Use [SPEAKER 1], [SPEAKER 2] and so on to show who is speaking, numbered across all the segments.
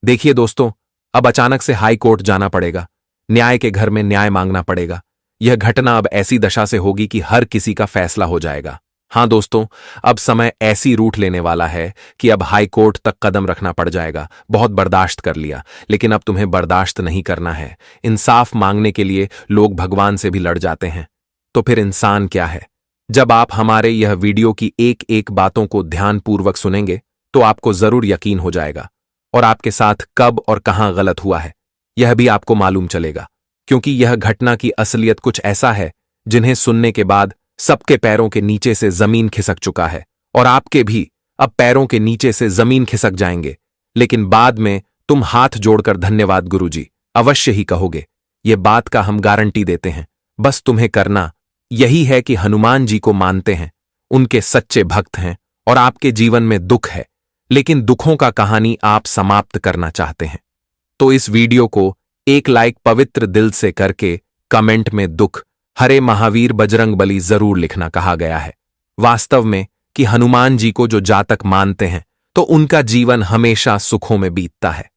[SPEAKER 1] देखिए दोस्तों, अब अचानक से हाई कोर्ट जाना पड़ेगा, न्याय के घर में न्याय मांगना पड़ेगा। यह घटना अब ऐसी दशा से होगी कि हर किसी का फैसला हो जाएगा। हाँ दोस्तों, अब समय ऐसी रूठ लेने वाला है कि अब हाई कोर्ट तक कदम रखना पड़ जाएगा। बहुत बर्दाश्त कर लिया, लेकिन अब तुम्हें बर्दाश्त नहीं करना है। इंसाफ मांगने के लिए लोग भगवान से भी लड़ जाते हैं, तो फिर इंसान क्या है? जब आप हमारे यह वीडियो की एक एक बातों को ध्यानपूर्वक सुनेंगे तो आपको जरूर यकीन हो जाएगा, और आपके साथ कब और कहां गलत हुआ है यह भी आपको मालूम चलेगा। क्योंकि यह घटना की असलियत कुछ ऐसा है जिन्हें सुनने के बाद सबके पैरों के नीचे से जमीन खिसक चुका है, और आपके भी अब पैरों के नीचे से जमीन खिसक जाएंगे। लेकिन बाद में तुम हाथ जोड़कर धन्यवाद गुरुजी अवश्य ही कहोगे। ये बात का हम गारंटी देते हैं। बस तुम्हें करना यही है कि हनुमान जी को मानते हैं, उनके सच्चे भक्त हैं, और आपके जीवन में दुख है, लेकिन दुखों का कहानी आप समाप्त करना चाहते हैं, तो इस वीडियो को एक लाइक पवित्र दिल से करके कमेंट में दुख हरे महावीर बजरंगबली जरूर लिखना कहा गया है। वास्तव में कि हनुमान जी को जो जातक मानते हैं तो उनका जीवन हमेशा सुखों में बीतता है,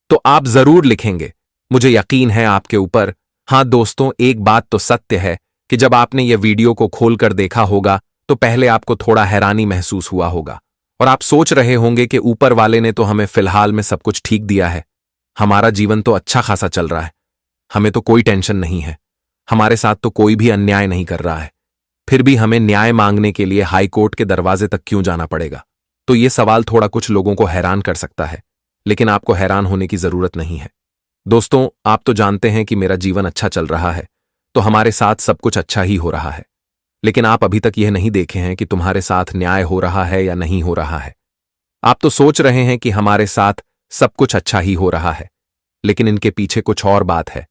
[SPEAKER 1] तो आप जरूर लिखेंगे, मुझे यकीन है आपके ऊपर। हां दोस्तों, एक बात तो सत्य है कि जब आपने यह वीडियो को खोलकर देखा होगा तो पहले आपको थोड़ा हैरानी महसूस हुआ होगा, और आप सोच रहे होंगे कि ऊपर वाले ने तो हमें फिलहाल में सब कुछ ठीक दिया है, हमारा जीवन तो अच्छा खासा चल रहा है, हमें तो कोई टेंशन नहीं है, हमारे साथ तो कोई भी अन्याय नहीं कर रहा है, फिर भी हमें न्याय मांगने के लिए हाई कोर्ट के दरवाजे तक क्यों जाना पड़ेगा? तो ये सवाल थोड़ा कुछ लोगों को हैरान कर सकता है, लेकिन आपको हैरान होने की जरूरत नहीं है। दोस्तों, आप तो जानते हैं कि मेरा जीवन अच्छा चल रहा है, तो हमारे साथ सब कुछ अच्छा ही हो रहा है। लेकिन आप अभी तक यह नहीं देखे हैं कि तुम्हारे साथ न्याय हो रहा है या नहीं हो रहा है। आप तो सोच रहे हैं कि हमारे साथ सब कुछ अच्छा ही हो रहा है, लेकिन इनके पीछे कुछ और बात है।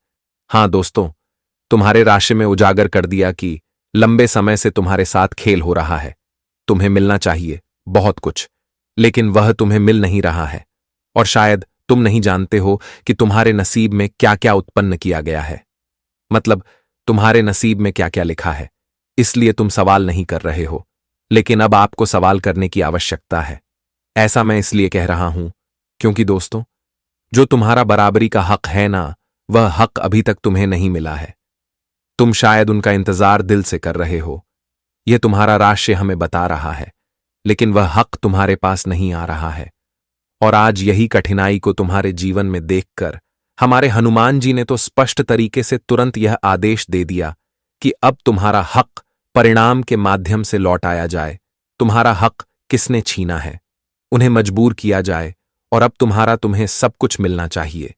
[SPEAKER 1] हां दोस्तों, तुम्हारे राशि में उजागर कर दिया कि लंबे समय से तुम्हारे साथ खेल हो रहा है। तुम्हें मिलना चाहिए बहुत कुछ, लेकिन वह तुम्हें मिल नहीं रहा है, और शायद तुम नहीं जानते हो कि तुम्हारे नसीब में क्या क्या उत्पन्न किया गया है, मतलब तुम्हारे नसीब में क्या क्या लिखा है। इसलिए तुम सवाल नहीं कर रहे हो, लेकिन अब आपको सवाल करने की आवश्यकता है। ऐसा मैं इसलिए कह रहा हूं क्योंकि दोस्तों, जो तुम्हारा बराबरी का हक है ना, वह हक अभी तक तुम्हें नहीं मिला है। तुम शायद उनका इंतजार दिल से कर रहे हो, यह तुम्हारा राशि हमें बता रहा है, लेकिन वह हक तुम्हारे पास नहीं आ रहा है। और आज यही कठिनाई को तुम्हारे जीवन में देखकर हमारे हनुमान जी ने तो स्पष्ट तरीके से तुरंत यह आदेश दे दिया कि अब तुम्हारा हक परिणाम के माध्यम से लौटाया जाए। तुम्हारा हक किसने छीना है, उन्हें मजबूर किया जाए, और अब तुम्हें सब कुछ मिलना चाहिए,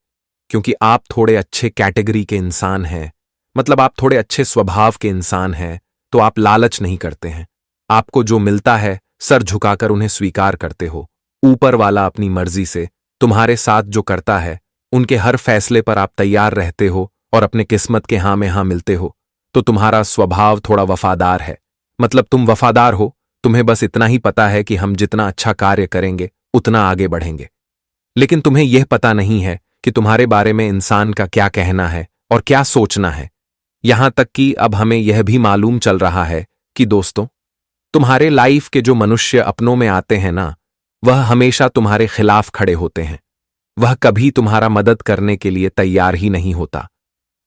[SPEAKER 1] क्योंकि आप थोड़े अच्छे कैटेगरी के इंसान हैं, मतलब आप थोड़े अच्छे स्वभाव के इंसान हैं, तो आप लालच नहीं करते हैं। आपको जो मिलता है सर झुकाकर उन्हें स्वीकार करते हो। ऊपर वाला अपनी मर्जी से तुम्हारे साथ जो करता है, उनके हर फैसले पर आप तैयार रहते हो और अपने किस्मत के हां में हां मिलते हो। तो तुम्हारा स्वभाव थोड़ा वफादार है, मतलब तुम वफादार हो। तुम्हें बस इतना ही पता है कि हम जितना अच्छा कार्य करेंगे उतना आगे बढ़ेंगे, लेकिन तुम्हें यह पता नहीं है कि तुम्हारे बारे में इंसान का क्या कहना है और क्या सोचना है। यहां तक कि अब हमें यह भी मालूम चल रहा है कि दोस्तों, तुम्हारे लाइफ के जो मनुष्य अपनों में आते हैं ना, वह हमेशा तुम्हारे खिलाफ खड़े होते हैं। वह कभी तुम्हारा मदद करने के लिए तैयार ही नहीं होता।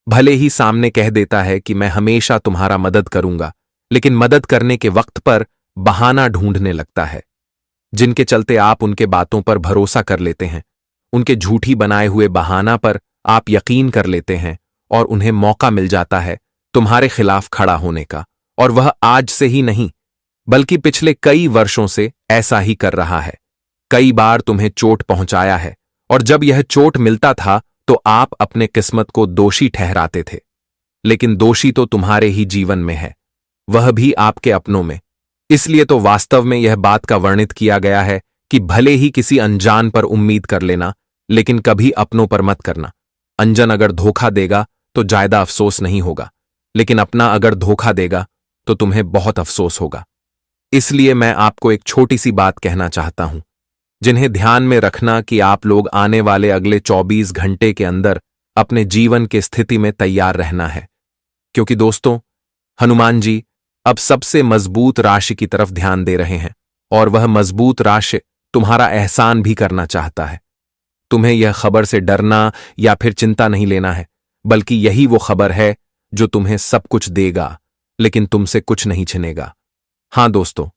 [SPEAKER 1] भले ही सामने कह देता है कि मैं हमेशा तुम्हारा मदद करूंगा, लेकिन मदद करने के वक्त पर बहाना ढूंढने लगता है, जिनके चलते आप उनके बातों पर भरोसा कर लेते हैं। उनके झूठी बनाए हुए बहाना पर आप यकीन कर लेते हैं, और उन्हें मौका मिल जाता है तुम्हारे खिलाफ खड़ा होने का। और वह आज से ही नहीं, बल्कि पिछले कई वर्षों से ऐसा ही कर रहा है। कई बार तुम्हें चोट पहुंचाया है, और जब यह चोट मिलता था तो आप अपने किस्मत को दोषी ठहराते थे, लेकिन दोषी तो तुम्हारे ही जीवन में है, वह भी आपके अपनों में। इसलिए तो वास्तव में यह बात का वर्णित किया गया है कि भले ही किसी अनजान पर उम्मीद कर लेना, लेकिन कभी अपनों पर मत करना। अनजान अगर धोखा देगा तो ज्यादा अफसोस नहीं होगा, लेकिन अपना अगर धोखा देगा तो तुम्हें बहुत अफसोस होगा। इसलिए मैं आपको एक छोटी सी बात कहना चाहता हूं, जिन्हें ध्यान में रखना कि आप लोग आने वाले अगले 24 घंटे के अंदर अपने जीवन की स्थिति में तैयार रहना है। क्योंकि दोस्तों, हनुमान जी अब सबसे मजबूत राशि की तरफ ध्यान दे रहे हैं, और वह मजबूत राशि तुम्हारा एहसान भी करना चाहता है। तुम्हें यह खबर से डरना या फिर चिंता नहीं लेना है, बल्कि यही वो खबर है जो तुम्हें सब कुछ देगा, लेकिन तुमसे कुछ नहीं छिनेगा। हां दोस्तों,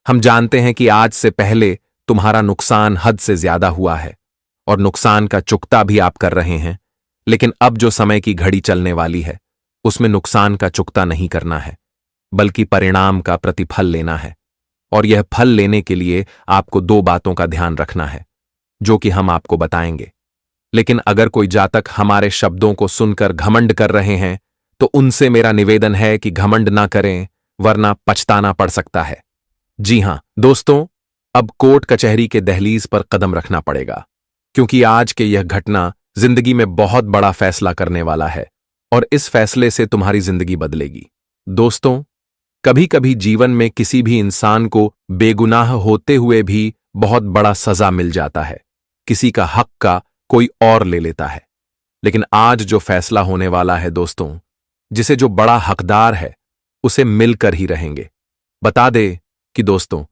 [SPEAKER 1] हम जानते हैं कि आज से पहले तुम्हारा नुकसान हद से ज्यादा हुआ है और नुकसान का चुकता भी आप कर रहे हैं, लेकिन अब जो समय की घड़ी चलने वाली है उसमें नुकसान का चुकता नहीं करना है, बल्कि परिणाम का प्रतिफल लेना है। और यह फल लेने के लिए आपको दो बातों का ध्यान रखना है, जो कि हम आपको बताएंगे। लेकिन अगर कोई जातक हमारे शब्दों को सुनकर घमंड कर रहे हैं तो उनसे मेरा निवेदन है कि घमंड ना करें, वरना पछताना पड़ सकता है। जी हां दोस्तों, अब कोर्ट कचहरी के दहलीज पर कदम रखना पड़ेगा, क्योंकि आज के यह घटना जिंदगी में बहुत बड़ा फैसला करने वाला है और इस फैसले से तुम्हारी जिंदगी बदलेगी। दोस्तों, कभी कभी जीवन में किसी भी इंसान को बेगुनाह होते हुए भी बहुत बड़ा सजा मिल जाता है, किसी का हक का कोई और ले लेता है। लेकिन आज जो फैसला होने वाला है दोस्तों, जिसे जो बड़ा हकदार है उसे मिलकर ही रहेंगे। बता दे कि दोस्तों,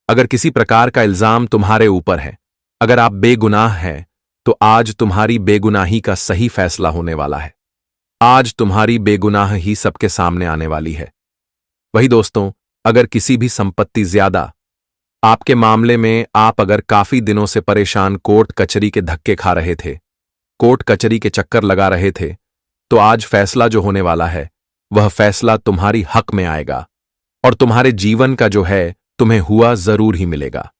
[SPEAKER 1] अगर किसी प्रकार का इल्जाम तुम्हारे ऊपर है, अगर आप बेगुनाह हैं, तो आज तुम्हारी बेगुनाही का सही फैसला होने वाला है। आज तुम्हारी बेगुनाह ही सबके सामने आने वाली है। वही दोस्तों, अगर किसी भी संपत्ति ज्यादा आपके मामले में आप अगर काफी दिनों से परेशान कोर्ट कचहरी के धक्के खा रहे थे, कोर्ट कचहरी के चक्कर लगा रहे थे, तो आज फैसला जो होने वाला है वह फैसला तुम्हारी हक में आएगा और तुम्हारे जीवन का जो है तुम्हें हुआ जरूर ही मिलेगा।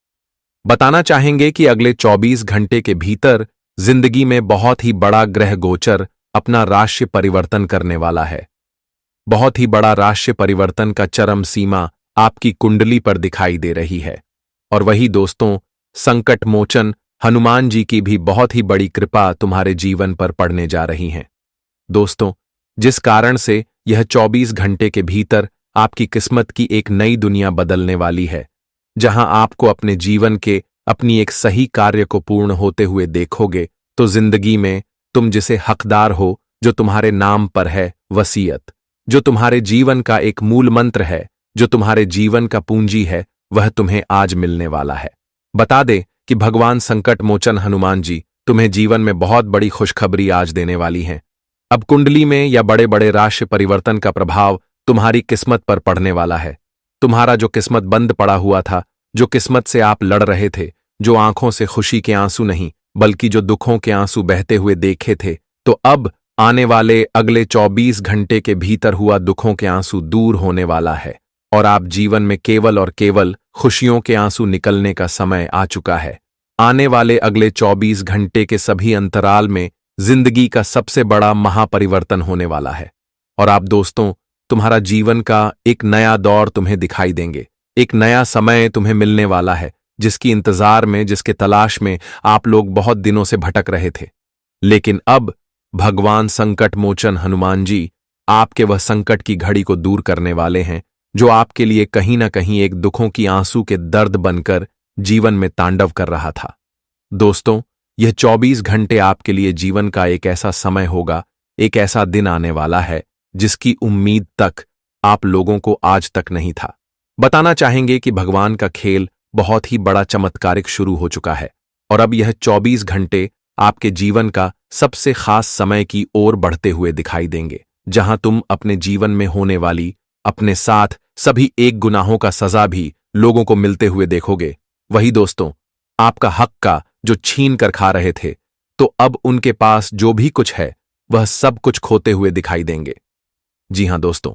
[SPEAKER 1] बताना चाहेंगे कि अगले 24 घंटे के भीतर जिंदगी में बहुत ही बड़ा ग्रह गोचर अपना राशि परिवर्तन करने वाला है। बहुत ही बड़ा राशि परिवर्तन का चरम सीमा आपकी कुंडली पर दिखाई दे रही है। और वही दोस्तों, संकट मोचन हनुमान जी की भी बहुत ही बड़ी कृपा तुम्हारे जीवन पर पड़ने जा रही है। दोस्तों, जिस कारण से यह 24 घंटे के भीतर आपकी किस्मत की एक नई दुनिया बदलने वाली है, जहां आपको अपने जीवन के अपनी एक सही कार्य को पूर्ण होते हुए देखोगे, तो जिंदगी में तुम जिसे हकदार हो, जो तुम्हारे नाम पर है, वसीयत, जो तुम्हारे जीवन का एक मूल मंत्र है, जो तुम्हारे जीवन का पूंजी है, वह तुम्हें आज मिलने वाला है। बता दे कि भगवान संकट मोचन हनुमान जी तुम्हें जीवन में बहुत बड़ी खुशखबरी आज देने वाली हैं। अब कुंडली में या बड़े बड़े राशि परिवर्तन का प्रभाव तुम्हारी किस्मत पर पड़ने वाला है। तुम्हारा जो किस्मत बंद पड़ा हुआ था, जो किस्मत से आप लड़ रहे थे, जो आंखों से खुशी के आंसू नहीं बल्कि जो दुखों के आंसू बहते हुए देखे थे, तो अब आने वाले अगले 24 घंटे के भीतर हुआ दुखों के आंसू दूर होने वाला है और आप जीवन में केवल और केवल खुशियों के आंसू निकलने का समय आ चुका है। आने वाले अगले 24 घंटे के सभी अंतराल में जिंदगी का सबसे बड़ा महापरिवर्तन होने वाला है और आप दोस्तों, तुम्हारा जीवन का एक नया दौर तुम्हें दिखाई देंगे। एक नया समय तुम्हें मिलने वाला है, जिसकी इंतजार में, जिसके तलाश में आप लोग बहुत दिनों से भटक रहे थे। लेकिन अब भगवान संकट मोचन हनुमान जी आपके वह संकट की घड़ी को दूर करने वाले हैं, जो आपके लिए कहीं ना कहीं एक दुखों की आंसू के दर्द बनकर जीवन में तांडव कर रहा था। दोस्तों, यह 24 घंटे आपके लिए जीवन का एक ऐसा समय होगा, एक ऐसा दिन आने वाला है जिसकी उम्मीद तक आप लोगों को आज तक नहीं था। बताना चाहेंगे कि भगवान का खेल बहुत ही बड़ा चमत्कारिक शुरू हो चुका है और अब यह 24 घंटे आपके जीवन का सबसे खास समय की ओर बढ़ते हुए दिखाई देंगे, जहां तुम अपने जीवन में होने वाली अपने साथ सभी एक गुनाहों का सजा भी लोगों को मिलते हुए देखोगे। वही दोस्तों, आपका हक का जो छीन कर खा रहे थे, तो अब उनके पास जो भी कुछ है वह सब कुछ खोते हुए दिखाई देंगे। जी हां दोस्तों,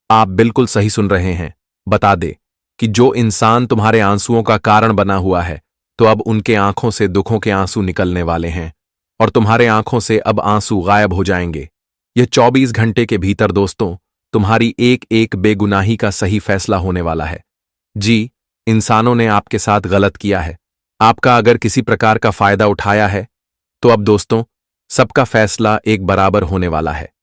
[SPEAKER 1] आप बिल्कुल सही सुन रहे हैं। बता दे कि जो इंसान तुम्हारे आंसुओं का कारण बना हुआ है, तो अब उनके आंखों से दुखों के आंसू निकलने वाले हैं और तुम्हारे आंखों से अब आंसू गायब हो जाएंगे। यह 24 घंटे के भीतर दोस्तों, तुम्हारी एक एक बेगुनाही का सही फैसला होने वाला है। जी, इंसानों ने आपके साथ गलत किया है, आपका अगर किसी प्रकार का फायदा उठाया है, तो अब दोस्तों सबका फैसला एक बराबर होने वाला है।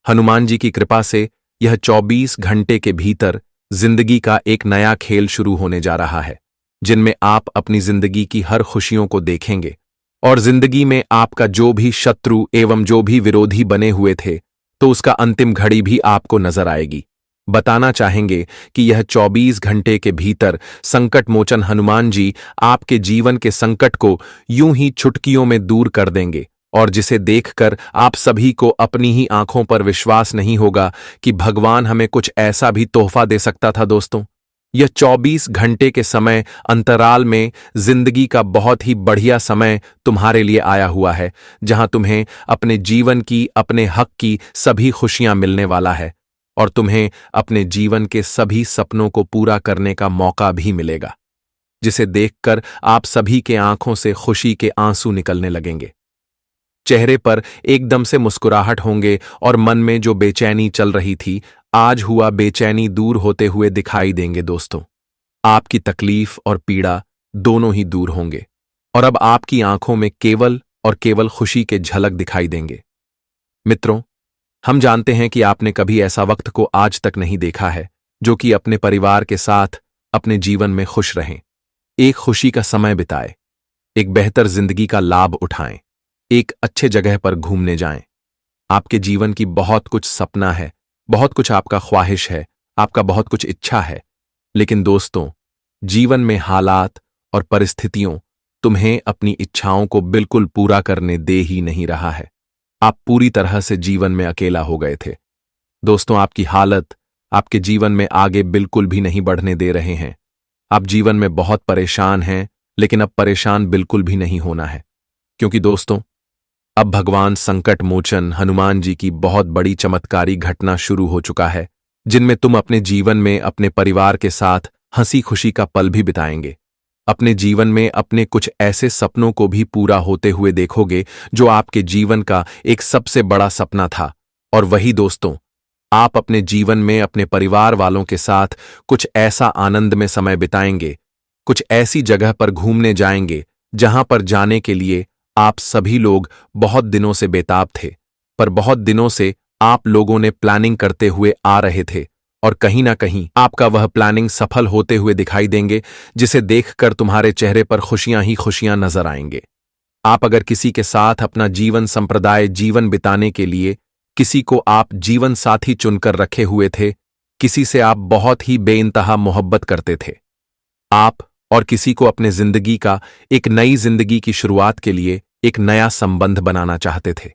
[SPEAKER 1] हनुमान जी की कृपा से यह 24 घंटे के भीतर जिंदगी का एक नया खेल शुरू होने जा रहा है, जिनमें आप अपनी जिंदगी की हर खुशियों को देखेंगे और जिंदगी में आपका जो भी शत्रु एवं जो भी विरोधी बने हुए थे, तो उसका अंतिम घड़ी भी आपको नजर आएगी। बताना चाहेंगे कि यह 24 घंटे के भीतर संकट मोचन हनुमान जी आपके जीवन के संकट को यूं ही चुटकियों में दूर कर देंगे, और जिसे देखकर आप सभी को अपनी ही आंखों पर विश्वास नहीं होगा कि भगवान हमें कुछ ऐसा भी तोहफा दे सकता था। दोस्तों, यह 24 घंटे के समय अंतराल में जिंदगी का बहुत ही बढ़िया समय तुम्हारे लिए आया हुआ है, जहां तुम्हें अपने जीवन की, अपने हक की सभी खुशियां मिलने वाला है, और तुम्हें अपने जीवन के सभी सपनों को पूरा करने का मौका भी मिलेगा, जिसे देखकर आप सभी के आंखों से खुशी के आंसू निकलने लगेंगे। चेहरे पर एकदम से मुस्कुराहट होंगे, और मन में जो बेचैनी चल रही थी, आज हुआ बेचैनी दूर होते हुए दिखाई देंगे। दोस्तों, आपकी तकलीफ और पीड़ा दोनों ही दूर होंगे, और अब आपकी आंखों में केवल और केवल खुशी के झलक दिखाई देंगे। मित्रों, हम जानते हैं कि आपने कभी ऐसा वक्त को आज तक नहीं देखा है जो कि अपने परिवार के साथ अपने जीवन में खुश रहें, एक खुशी का समय बिताएं, एक बेहतर जिंदगी का लाभ उठाएं, एक अच्छे जगह पर घूमने जाएं। आपके जीवन की बहुत कुछ सपना है, बहुत कुछ आपका ख्वाहिश है, आपका बहुत कुछ इच्छा है, लेकिन दोस्तों, जीवन में हालात और परिस्थितियों तुम्हें अपनी इच्छाओं को बिल्कुल पूरा करने दे ही नहीं रहा है। आप पूरी तरह से जीवन में अकेला हो गए थे। दोस्तों, आपकी हालत आपके जीवन में आगे बिल्कुल भी नहीं बढ़ने दे रहे हैं। आप जीवन में बहुत परेशान हैं, लेकिन अब परेशान बिल्कुल भी नहीं होना है, क्योंकि दोस्तों, अब भगवान संकट मोचन हनुमान जी की बहुत बड़ी चमत्कारी घटना शुरू हो चुका है, जिनमें तुम अपने जीवन में अपने परिवार के साथ हंसी खुशी का पल भी बिताएंगे। अपने जीवन में अपने कुछ ऐसे सपनों को भी पूरा होते हुए देखोगे जो आपके जीवन का एक सबसे बड़ा सपना था। और वही दोस्तों, आप अपने जीवन में अपने परिवार वालों के साथ कुछ ऐसा आनंद में समय बिताएंगे, कुछ ऐसी जगह पर घूमने जाएंगे जहां पर जाने के लिए आप सभी लोग बहुत दिनों से बेताब थे, पर बहुत दिनों से आप लोगों ने प्लानिंग करते हुए आ रहे थे, और कहीं ना कहीं आपका वह प्लानिंग सफल होते हुए दिखाई देंगे, जिसे देखकर तुम्हारे चेहरे पर खुशियां ही खुशियां नजर आएंगे। आप अगर किसी के साथ अपना जीवन संप्रदाय जीवन बिताने के लिए किसी को आप जीवन साथी चुनकर रखे हुए थे, किसी से आप बहुत ही बेइंतहा मोहब्बत करते थे, आप और किसी को अपने जिंदगी का एक नई जिंदगी की शुरुआत के लिए एक नया संबंध बनाना चाहते थे,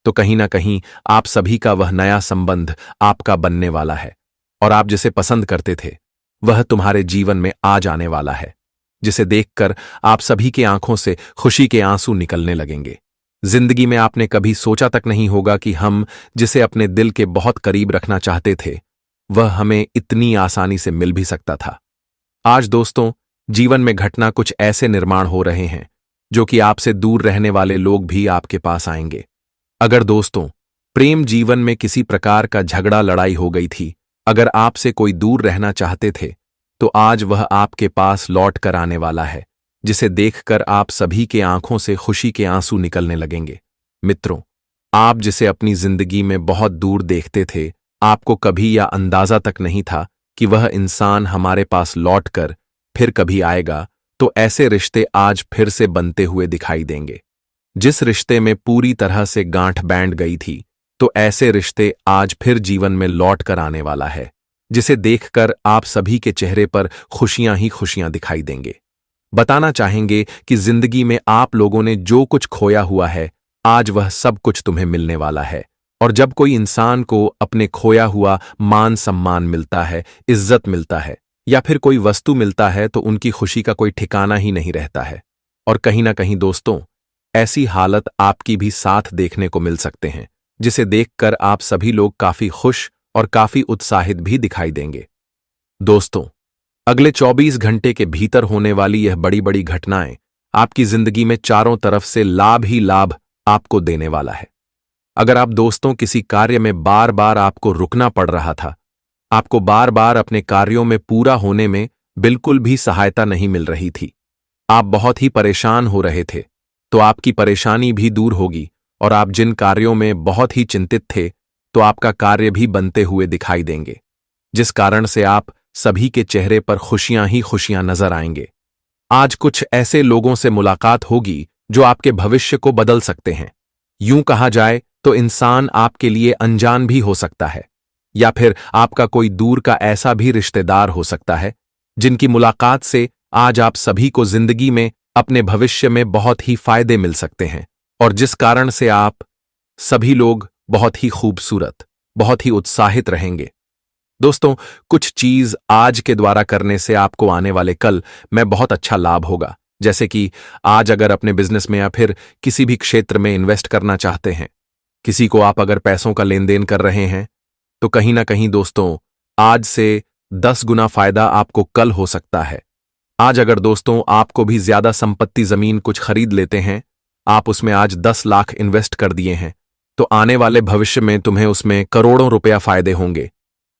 [SPEAKER 1] तो कहीं ना कहीं आप सभी का वह नया संबंध आपका बनने वाला है, और आप जिसे पसंद करते थे वह तुम्हारे जीवन में आ जाने वाला है, जिसे देखकर आप सभी के आंखों से खुशी के आंसू निकलने लगेंगे। जिंदगी में आपने कभी सोचा तक नहीं होगा कि हम जिसे अपने दिल के बहुत करीब रखना चाहते थे, वह हमें इतनी आसानी से मिल भी सकता था। आज दोस्तों, जीवन में घटना कुछ ऐसे निर्माण हो रहे हैं जो कि आपसे दूर रहने वाले लोग भी आपके पास आएंगे। अगर दोस्तों, प्रेम जीवन में किसी प्रकार का झगड़ा लड़ाई हो गई थी, अगर आपसे कोई दूर रहना चाहते थे, तो आज वह आपके पास लौट कर आने वाला है, जिसे देखकर आप सभी के आंखों से खुशी के आंसू निकलने लगेंगे। मित्रों, आप जिसे अपनी जिंदगी में बहुत दूर देखते थे, आपको कभी या अंदाजा तक नहीं था कि वह इंसान हमारे पास लौटकर फिर कभी आएगा, तो ऐसे रिश्ते आज फिर से बनते हुए दिखाई देंगे। जिस रिश्ते में पूरी तरह से गांठ बैंड गई थी, तो ऐसे रिश्ते आज फिर जीवन में लौट कर आने वाला है, जिसे देखकर आप सभी के चेहरे पर खुशियां ही खुशियां दिखाई देंगे। बताना चाहेंगे कि जिंदगी में आप लोगों ने जो कुछ खोया हुआ है, आज वह सब कुछ तुम्हें मिलने वाला है। और जब कोई इंसान को अपने खोया हुआ मान सम्मान मिलता है, इज्जत मिलता है, या फिर कोई वस्तु मिलता है, तो उनकी खुशी का कोई ठिकाना ही नहीं रहता है। और कहीं ना कहीं दोस्तों, ऐसी हालत आपकी भी साथ देखने को मिल सकते हैं, जिसे देखकर आप सभी लोग काफी खुश और काफी उत्साहित भी दिखाई देंगे। दोस्तों, अगले 24 घंटे के भीतर होने वाली यह बड़ी बड़ी घटनाएं आपकी जिंदगी में चारों तरफ से लाभ ही लाभ आपको देने वाला है। अगर आप दोस्तों किसी कार्य में बार बार आपको रुकना पड़ रहा था, आपको बार बार अपने कार्यों में पूरा होने में बिल्कुल भी सहायता नहीं मिल रही थी, आप बहुत ही परेशान हो रहे थे, तो आपकी परेशानी भी दूर होगी, और आप जिन कार्यों में बहुत ही चिंतित थे, तो आपका कार्य भी बनते हुए दिखाई देंगे, जिस कारण से आप सभी के चेहरे पर खुशियां ही खुशियां नजर आएंगे। आज कुछ ऐसे लोगों से मुलाकात होगी जो आपके भविष्य को बदल सकते हैं। यूं कहा जाए तो इंसान आपके लिए अनजान भी हो सकता है, या फिर आपका कोई दूर का ऐसा भी रिश्तेदार हो सकता है जिनकी मुलाकात से आज आप सभी को जिंदगी में अपने भविष्य में बहुत ही फायदे मिल सकते हैं और जिस कारण से आप सभी लोग बहुत ही खूबसूरत, बहुत ही उत्साहित रहेंगे। दोस्तों, कुछ चीज आज के द्वारा करने से आपको आने वाले कल में बहुत अच्छा लाभ होगा। जैसे कि आज अगर अपने बिजनेस में या फिर किसी भी क्षेत्र में इन्वेस्ट करना चाहते हैं, किसी को आप अगर पैसों का लेन देन कर रहे हैं, तो कहीं ना कहीं दोस्तों आज से 10 गुना फायदा आपको कल हो सकता है। आज अगर दोस्तों आपको भी ज्यादा संपत्ति जमीन कुछ खरीद लेते हैं, आप उसमें आज 10 लाख इन्वेस्ट कर दिए हैं, तो आने वाले भविष्य में तुम्हें उसमें करोड़ों रुपया फायदे होंगे।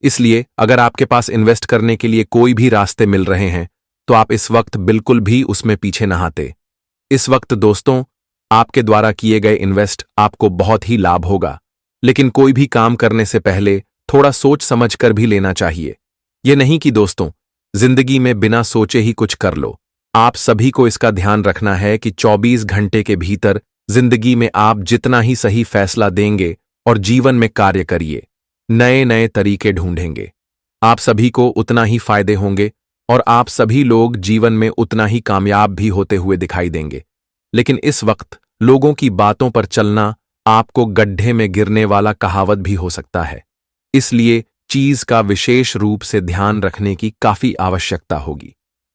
[SPEAKER 1] इसलिए अगर आपके पास इन्वेस्ट करने के लिए कोई भी रास्ते मिल रहे हैं तो आप इस वक्त बिल्कुल भी उसमें पीछे नहाते। इस वक्त दोस्तों आपके द्वारा किए गए इन्वेस्ट आपको बहुत ही लाभ होगा, लेकिन कोई भी काम करने से पहले थोड़ा सोच समझ कर भी लेना चाहिए। यह नहीं कि दोस्तों जिंदगी में बिना सोचे ही कुछ कर लो। आप सभी को इसका ध्यान रखना है कि 24 घंटे के भीतर जिंदगी में आप जितना ही सही फैसला देंगे और जीवन में कार्य करिए, नए नए तरीके ढूंढेंगे, आप सभी को उतना ही फायदे होंगे और आप सभी लोग जीवन में उतना ही कामयाब भी होते हुए दिखाई देंगे। लेकिन इस वक्त लोगों की बातों पर चलना आपको गड्ढे में गिरने वाला कहावत भी हो सकता है। इसलिए चीज का विशेष रूप से ध्यान रखने की काफी आवश्यकता होगी।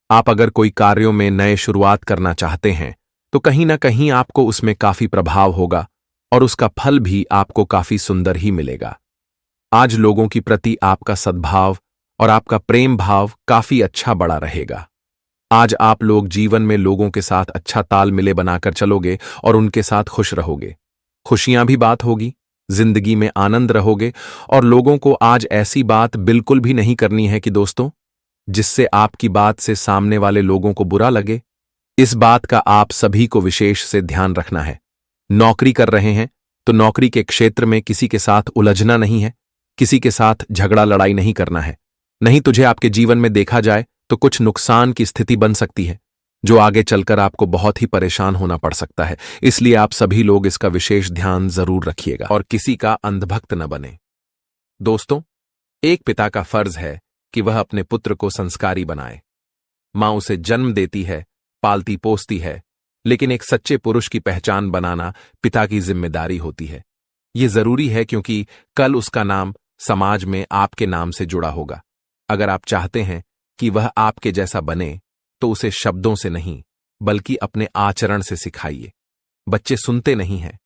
[SPEAKER 1] आप अगर कोई कार्यों में नए शुरुआत करना चाहते हैं तो कहीं ना कहीं आपको उसमें काफी प्रभाव होगा और उसका फल भी आपको काफी सुंदर ही मिलेगा। आज लोगों की प्रति आपका सद्भाव और आपका प्रेम भाव काफी अच्छा बड़ा रहेगा। आज आप लोग जीवन में लोगों के साथ अच्छा ताल मिले बनाकर चलोगे और उनके साथ खुश रहोगे। खुशियां भी बात होगी, जिंदगी में आनंद रहोगे और लोगों को आज ऐसी बात बिल्कुल भी नहीं करनी है कि दोस्तों जिससे आपकी बात से सामने वाले लोगों को बुरा लगे। इस बात का आप सभी को विशेष से ध्यान रखना है। नौकरी कर रहे हैं तो नौकरी के क्षेत्र में किसी के साथ उलझना नहीं है, किसी के साथ झगड़ा लड़ाई नहीं करना है, नहीं तुझे आपके जीवन में देखा जाए तो कुछ नुकसान की स्थिति बन सकती है जो आगे चलकर आपको बहुत ही परेशान होना पड़ सकता है। इसलिए आप सभी लोग इसका विशेष ध्यान जरूर रखिएगा और किसी का अंधभक्त न बने। दोस्तों, एक पिता का फर्ज है कि वह अपने पुत्र को संस्कारी बनाए। मां उसे जन्म देती है, पालती पोसती है, लेकिन एक सच्चे पुरुष की पहचान बनाना पिता की जिम्मेदारी होती है। यह जरूरी है क्योंकि कल उसका नाम समाज में आपके नाम से जुड़ा होगा। अगर आप चाहते हैं कि वह आपके जैसा बने तो उसे शब्दों से नहीं बल्कि अपने आचरण से सिखाइए। बच्चे सुनते नहीं हैं,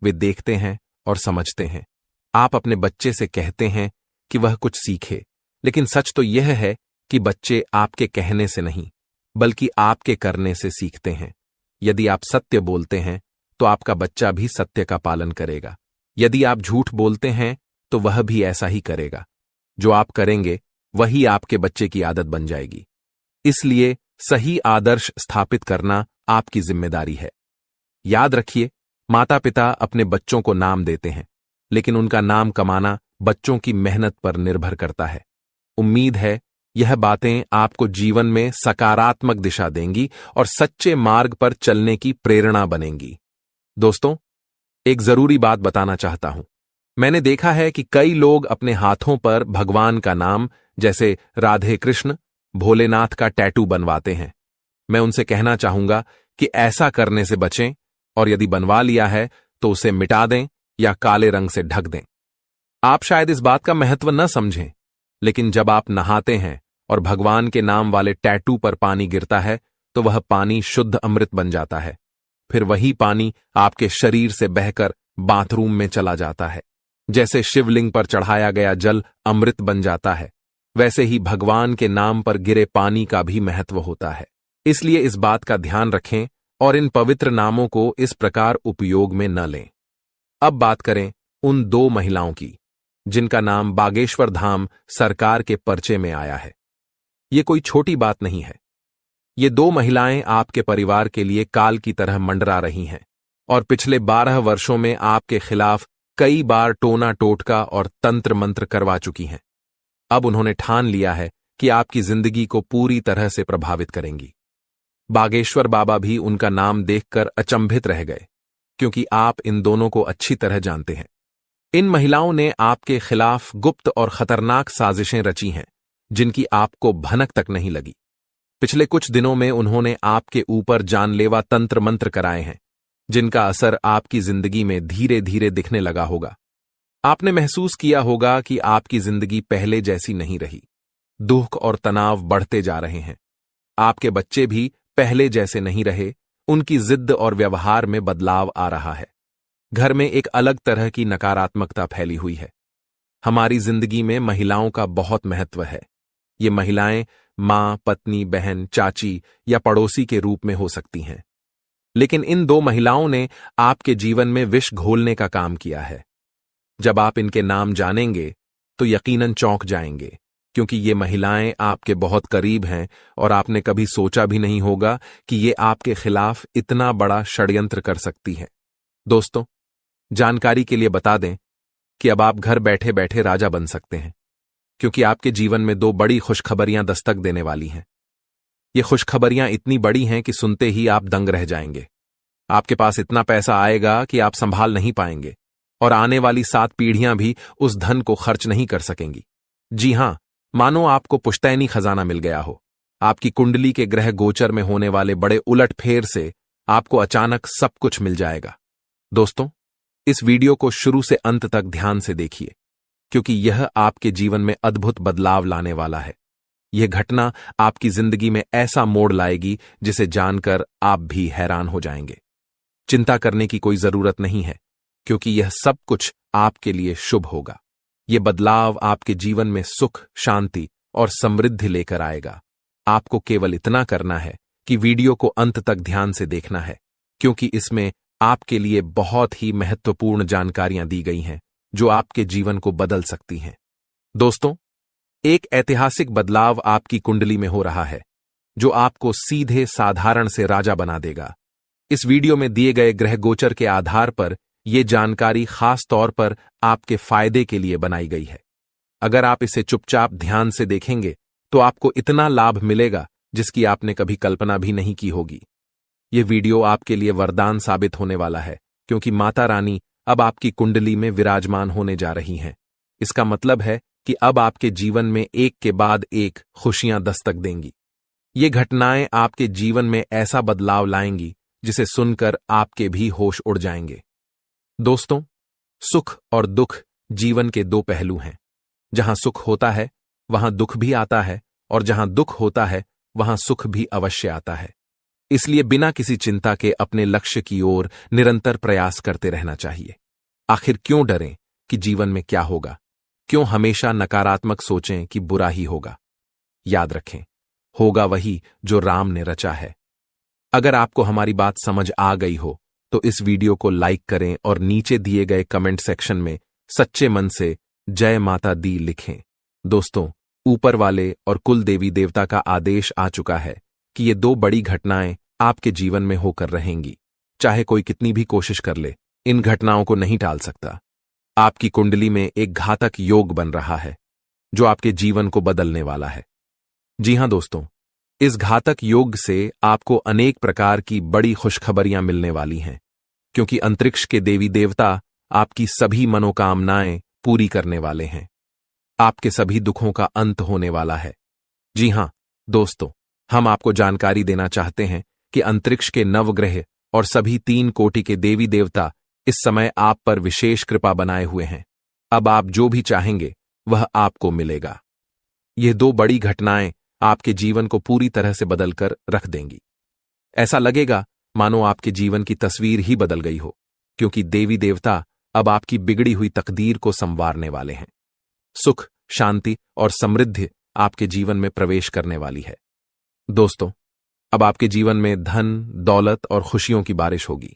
[SPEAKER 1] वे देखते हैं और समझते हैं। आप अपने बच्चे से कहते हैं कि वह कुछ सीखे, लेकिन सच तो यह है कि बच्चे आपके कहने से नहीं बल्कि आपके करने से सीखते हैं। यदि आप सत्य बोलते हैं तो आपका बच्चा भी सत्य का पालन करेगा। यदि आप झूठ बोलते हैं तो वह भी ऐसा ही करेगा। जो आप करेंगे वही आपके बच्चे की आदत बन जाएगी। इसलिए सही आदर्श स्थापित करना आपकी जिम्मेदारी है। याद रखिए, माता पिता अपने बच्चों को नाम देते हैं, लेकिन उनका नाम कमाना बच्चों की मेहनत पर निर्भर करता है। उम्मीद है यह बातें आपको जीवन में सकारात्मक दिशा देंगी और सच्चे मार्ग पर चलने की प्रेरणा बनेंगी। दोस्तों, एक जरूरी बात बताना चाहता हूं। मैंने देखा है कि कई लोग अपने हाथों पर भगवान का नाम जैसे राधे कृष्ण, भोलेनाथ का टैटू बनवाते हैं। मैं उनसे कहना चाहूंगा कि ऐसा करने से बचें और यदि बनवा लिया है तो उसे मिटा दें या काले रंग से ढक दें। आप शायद इस बात का महत्व न समझें, लेकिन जब आप नहाते हैं और भगवान के नाम वाले टैटू पर पानी गिरता है तो वह पानी शुद्ध अमृत बन जाता है। फिर वही पानी आपके शरीर से बहकर बाथरूम में चला जाता है। जैसे शिवलिंग पर चढ़ाया गया जल अमृत बन जाता है, वैसे ही भगवान के नाम पर गिरे पानी का भी महत्व होता है। इसलिए इस बात का ध्यान रखें और इन पवित्र नामों को इस प्रकार उपयोग में न लें। अब बात करें उन 2 महिलाओं की जिनका नाम बागेश्वर धाम सरकार के पर्चे में आया है। ये कोई छोटी बात नहीं है। ये 2 महिलाएं आपके परिवार के लिए काल की तरह मंडरा रही हैं और पिछले 12 वर्षों में आपके खिलाफ कई बार टोना टोटका और तंत्र मंत्र करवा चुकी हैं। अब उन्होंने ठान लिया है कि आपकी जिंदगी को पूरी तरह से प्रभावित करेंगी। बागेश्वर बाबा भी उनका नाम देखकर अचंभित रह गए, क्योंकि आप इन दोनों को अच्छी तरह जानते हैं। इन महिलाओं ने आपके खिलाफ गुप्त और खतरनाक साजिशें रची हैं, जिनकी आपको भनक तक नहीं लगी। पिछले कुछ दिनों में उन्होंने आपके ऊपर जानलेवा तंत्र मंत्र कराए हैं, जिनका असर आपकी जिंदगी में धीरे धीरे दिखने लगा होगा। आपने महसूस किया होगा कि आपकी जिंदगी पहले जैसी नहीं रही। दुख और तनाव बढ़ते जा रहे हैं। आपके बच्चे भी पहले जैसे नहीं रहे, उनकी जिद और व्यवहार में बदलाव आ रहा है। घर में एक अलग तरह की नकारात्मकता फैली हुई है। हमारी जिंदगी में महिलाओं का बहुत महत्व है। ये महिलाएं मां, पत्नी, बहन, चाची या पड़ोसी के रूप में हो सकती हैं। लेकिन इन दो महिलाओं ने आपके जीवन में विष घोलने का काम किया है। जब आप इनके नाम जानेंगे तो यकीनन चौंक जाएंगे, क्योंकि ये महिलाएं आपके बहुत करीब हैं और आपने कभी सोचा भी नहीं होगा कि ये आपके खिलाफ इतना बड़ा षड्यंत्र कर सकती हैं। दोस्तों, जानकारी के लिए बता दें कि अब आप घर बैठे बैठे राजा बन सकते हैं, क्योंकि आपके जीवन में दो बड़ी खुशखबरियां दस्तक देने वाली हैं। ये खुशखबरियां इतनी बड़ी हैं कि सुनते ही आप दंग रह जाएंगे। आपके पास इतना पैसा आएगा कि आप संभाल नहीं पाएंगे और आने वाली 7 पीढ़ियां भी उस धन को खर्च नहीं कर सकेंगी। जी हां, मानो आपको पुश्तैनी खजाना मिल गया हो। आपकी कुंडली के ग्रह गोचर में होने वाले बड़े उलटफेर से आपको अचानक सब कुछ मिल जाएगा। दोस्तों, इस वीडियो को शुरू से अंत तक ध्यान से देखिए, क्योंकि यह आपके जीवन में अद्भुत बदलाव लाने वाला है। यह घटना आपकी जिंदगी में ऐसा मोड़ लाएगी जिसे जानकर आप भी हैरान हो जाएंगे। चिंता करने की कोई जरूरत नहीं है, क्योंकि यह सब कुछ आपके लिए शुभ होगा। यह बदलाव आपके जीवन में सुख, शांति और समृद्धि लेकर आएगा। आपको केवल इतना करना है कि वीडियो को अंत तक ध्यान से देखना है, क्योंकि इसमें आपके लिए बहुत ही महत्वपूर्ण जानकारियां दी गई हैं जो आपके जीवन को बदल सकती हैं। दोस्तों, एक ऐतिहासिक बदलाव आपकी कुंडली में हो रहा है, जो आपको सीधे साधारण से राजा बना देगा। इस वीडियो में दिए गए ग्रह गोचर के आधार पर यह जानकारी खास तौर पर आपके फायदे के लिए बनाई गई है। अगर आप इसे चुपचाप ध्यान से देखेंगे तो आपको इतना लाभ मिलेगा जिसकी आपने कभी कल्पना भी नहीं की होगी। यह वीडियो आपके लिए वरदान साबित होने वाला है, क्योंकि माता रानी अब आपकी कुंडली में विराजमान होने जा रही हैं। इसका मतलब है कि अब आपके जीवन में एक के बाद एक खुशियां दस्तक देंगी। ये घटनाएं आपके जीवन में ऐसा बदलाव लाएंगी जिसे सुनकर आपके भी होश उड़ जाएंगे। दोस्तों, सुख और दुख जीवन के दो पहलू हैं। जहां सुख होता है वहां दुख भी आता है, और जहां दुख होता है वहां सुख भी अवश्य आता है। इसलिए बिना किसी चिंता के अपने लक्ष्य की ओर निरंतर प्रयास करते रहना चाहिए। आखिर क्यों डरें कि जीवन में क्या होगा? क्यों हमेशा नकारात्मक सोचें कि बुरा ही होगा? याद रखें, होगा वही जो राम ने रचा है। अगर आपको हमारी बात समझ आ गई हो तो इस वीडियो को लाइक करें और नीचे दिए गए कमेंट सेक्शन में सच्चे मन से जय माता दी लिखें। दोस्तों, ऊपर वाले और कुल देवी देवता का आदेश आ चुका है कि ये दो बड़ी घटनाएं आपके जीवन में होकर रहेंगी। चाहे कोई कितनी भी कोशिश कर ले, इन घटनाओं को नहीं टाल सकता। आपकी कुंडली में एक घातक योग बन रहा है जो आपके जीवन को बदलने वाला है। जी हां दोस्तों, इस घातक योग से आपको अनेक प्रकार की बड़ी खुशखबरियां मिलने वाली हैं, क्योंकि अंतरिक्ष के देवी देवता आपकी सभी मनोकामनाएं पूरी करने वाले हैं। आपके सभी दुखों का अंत होने वाला है। जी हां दोस्तों, हम आपको जानकारी देना चाहते हैं कि अंतरिक्ष के नवग्रह और सभी 3 कोटि के देवी देवता इस समय आप पर विशेष कृपा बनाए हुए हैं। अब आप जो भी चाहेंगे वह आपको मिलेगा। ये दो बड़ी घटनाएं आपके जीवन को पूरी तरह से बदलकर रख देंगी। ऐसा लगेगा मानो आपके जीवन की तस्वीर ही बदल गई हो, क्योंकि देवी देवता अब आपकी बिगड़ी हुई तकदीर को संवारने वाले हैं। सुख, शांति और समृद्धि आपके जीवन में प्रवेश करने वाली है। दोस्तों, अब आपके जीवन में धन, दौलत और खुशियों की बारिश होगी।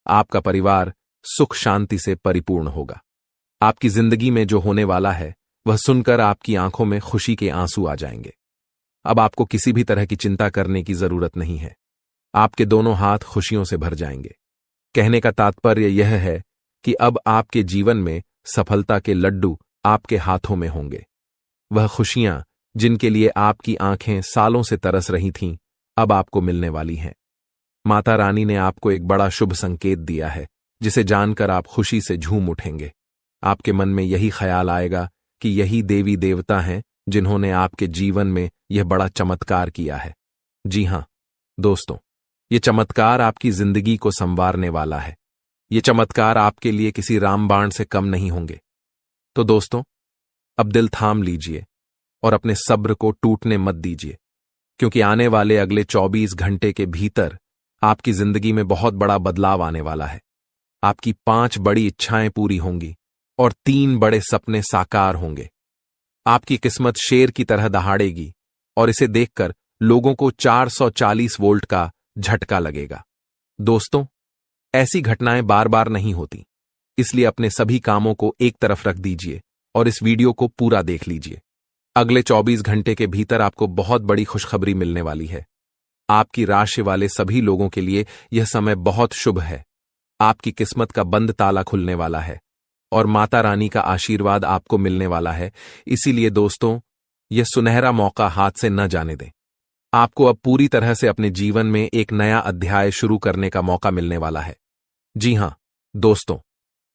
[SPEAKER 1] आपका परिवार सुख शांति से परिपूर्ण होगा। आपकी जिंदगी में जो होने वाला है वह सुनकर आपकी आंखों में खुशी के आंसू आ जाएंगे। अब आपको किसी भी तरह की चिंता करने की जरूरत नहीं है। आपके दोनों हाथ खुशियों से भर जाएंगे। कहने का तात्पर्य यह है कि अब आपके जीवन में सफलता के लड्डू आपके हाथों में होंगे। वह खुशियां जिनके लिए आपकी आंखें सालों से तरस रही थीं, अब आपको मिलने वाली हैं। माता रानी ने आपको एक बड़ा शुभ संकेत दिया है, जिसे जानकर आप खुशी से झूम उठेंगे। आपके मन में यही ख्याल आएगा कि यही देवी देवता हैं जिन्होंने आपके जीवन में यह बड़ा चमत्कार किया है। जी हां दोस्तों, ये चमत्कार आपकी जिंदगी को संवारने वाला है। ये चमत्कार आपके लिए किसी रामबाण से कम नहीं होंगे। तो दोस्तों, अब दिल थाम लीजिए और अपने सब्र को टूटने मत दीजिए, क्योंकि आने वाले अगले 24 घंटे के भीतर आपकी जिंदगी में बहुत बड़ा बदलाव आने वाला है। आपकी 5 बड़ी इच्छाएं पूरी होंगी और 3 बड़े सपने साकार होंगे। आपकी किस्मत शेर की तरह दहाड़ेगी और इसे देखकर लोगों को 440 वोल्ट का झटका लगेगा। दोस्तों, ऐसी घटनाएं बार बार नहीं होती, इसलिए अपने सभी कामों को एक तरफ रख दीजिए और इस वीडियो को पूरा देख लीजिए। अगले 24 घंटे के भीतर आपको बहुत बड़ी खुशखबरी मिलने वाली है। आपकी राशि वाले सभी लोगों के लिए यह समय बहुत शुभ है। आपकी किस्मत का बंद ताला खुलने वाला है और माता रानी का आशीर्वाद आपको मिलने वाला है। इसीलिए दोस्तों, यह सुनहरा मौका हाथ से न जाने दें। आपको अब पूरी तरह से अपने जीवन में एक नया अध्याय शुरू करने का मौका मिलने वाला है। जी हां दोस्तों,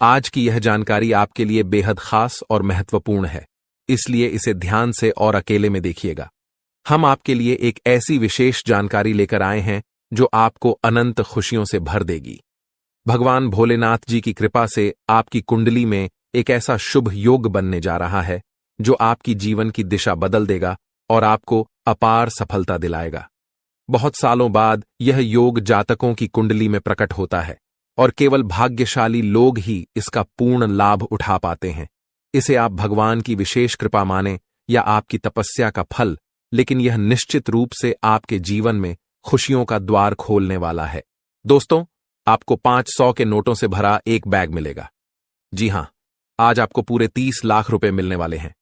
[SPEAKER 1] आज की यह जानकारी आपके लिए बेहद खास और महत्वपूर्ण है, इसलिए इसे ध्यान से और अकेले में देखिएगा। हम आपके लिए एक ऐसी विशेष जानकारी लेकर आए हैं जो आपको अनंत खुशियों से भर देगी। भगवान भोलेनाथ जी की कृपा से आपकी कुंडली में एक ऐसा शुभ योग बनने जा रहा है जो आपकी जीवन की दिशा बदल देगा और आपको अपार सफलता दिलाएगा। बहुत सालों बाद यह योग जातकों की कुंडली में प्रकट होता है और केवल भाग्यशाली लोग ही इसका पूर्ण लाभ उठा पाते हैं। इसे आप भगवान की विशेष कृपा माने या आपकी तपस्या का फल, लेकिन यह निश्चित रूप से आपके जीवन में खुशियों का द्वार खोलने वाला है। दोस्तों, आपको 500 के नोटों से भरा एक बैग मिलेगा। जी हां, आज आपको पूरे 30 लाख रुपए मिलने वाले हैं।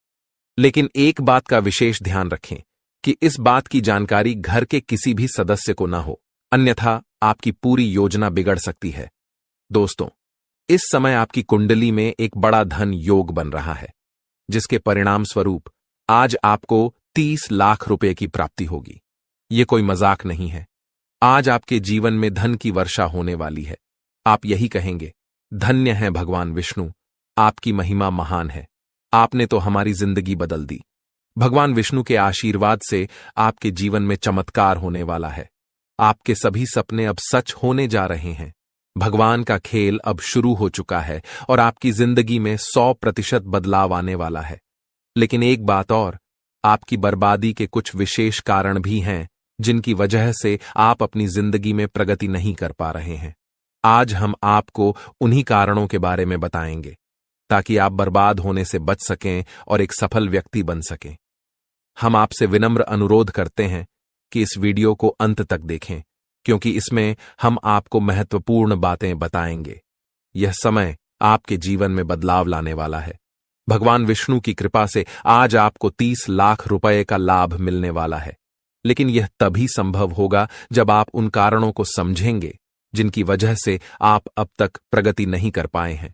[SPEAKER 1] लेकिन एक बात का विशेष ध्यान रखें कि इस बात की जानकारी घर के किसी भी सदस्य को ना हो, अन्यथा आपकी पूरी योजना बिगड़ सकती है। दोस्तों, इस समय आपकी कुंडली में एक बड़ा धन योग बन रहा है, जिसके परिणाम स्वरूप आज आपको 30 लाख रुपए की प्राप्ति होगी। यह कोई मजाक नहीं है। आज आपके जीवन में धन की वर्षा होने वाली है। आप यही कहेंगे, धन्य है भगवान विष्णु, आपकी महिमा महान है, आपने तो हमारी जिंदगी बदल दी। भगवान विष्णु के आशीर्वाद से आपके जीवन में चमत्कार होने वाला है। आपके सभी सपने अब सच होने जा रहे हैं। भगवान का खेल अब शुरू हो चुका है और आपकी जिंदगी में 100% बदलाव आने वाला है। लेकिन एक बात और, आपकी बर्बादी के कुछ विशेष कारण भी हैं जिनकी वजह से आप अपनी जिंदगी में प्रगति नहीं कर पा रहे हैं। आज हम आपको उन्हीं कारणों के बारे में बताएंगे ताकि आप बर्बाद होने से बच सकें और एक सफल व्यक्ति बन सकें। हम आपसे विनम्र अनुरोध करते हैं कि इस वीडियो को अंत तक देखें, क्योंकि इसमें हम आपको महत्वपूर्ण बातें बताएंगे। यह समय आपके जीवन में बदलाव लाने वाला है। भगवान विष्णु की कृपा से आज आपको 30 लाख रुपए का लाभ मिलने वाला है। लेकिन यह तभी संभव होगा जब आप उन कारणों को समझेंगे जिनकी वजह से आप अब तक प्रगति नहीं कर पाए हैं।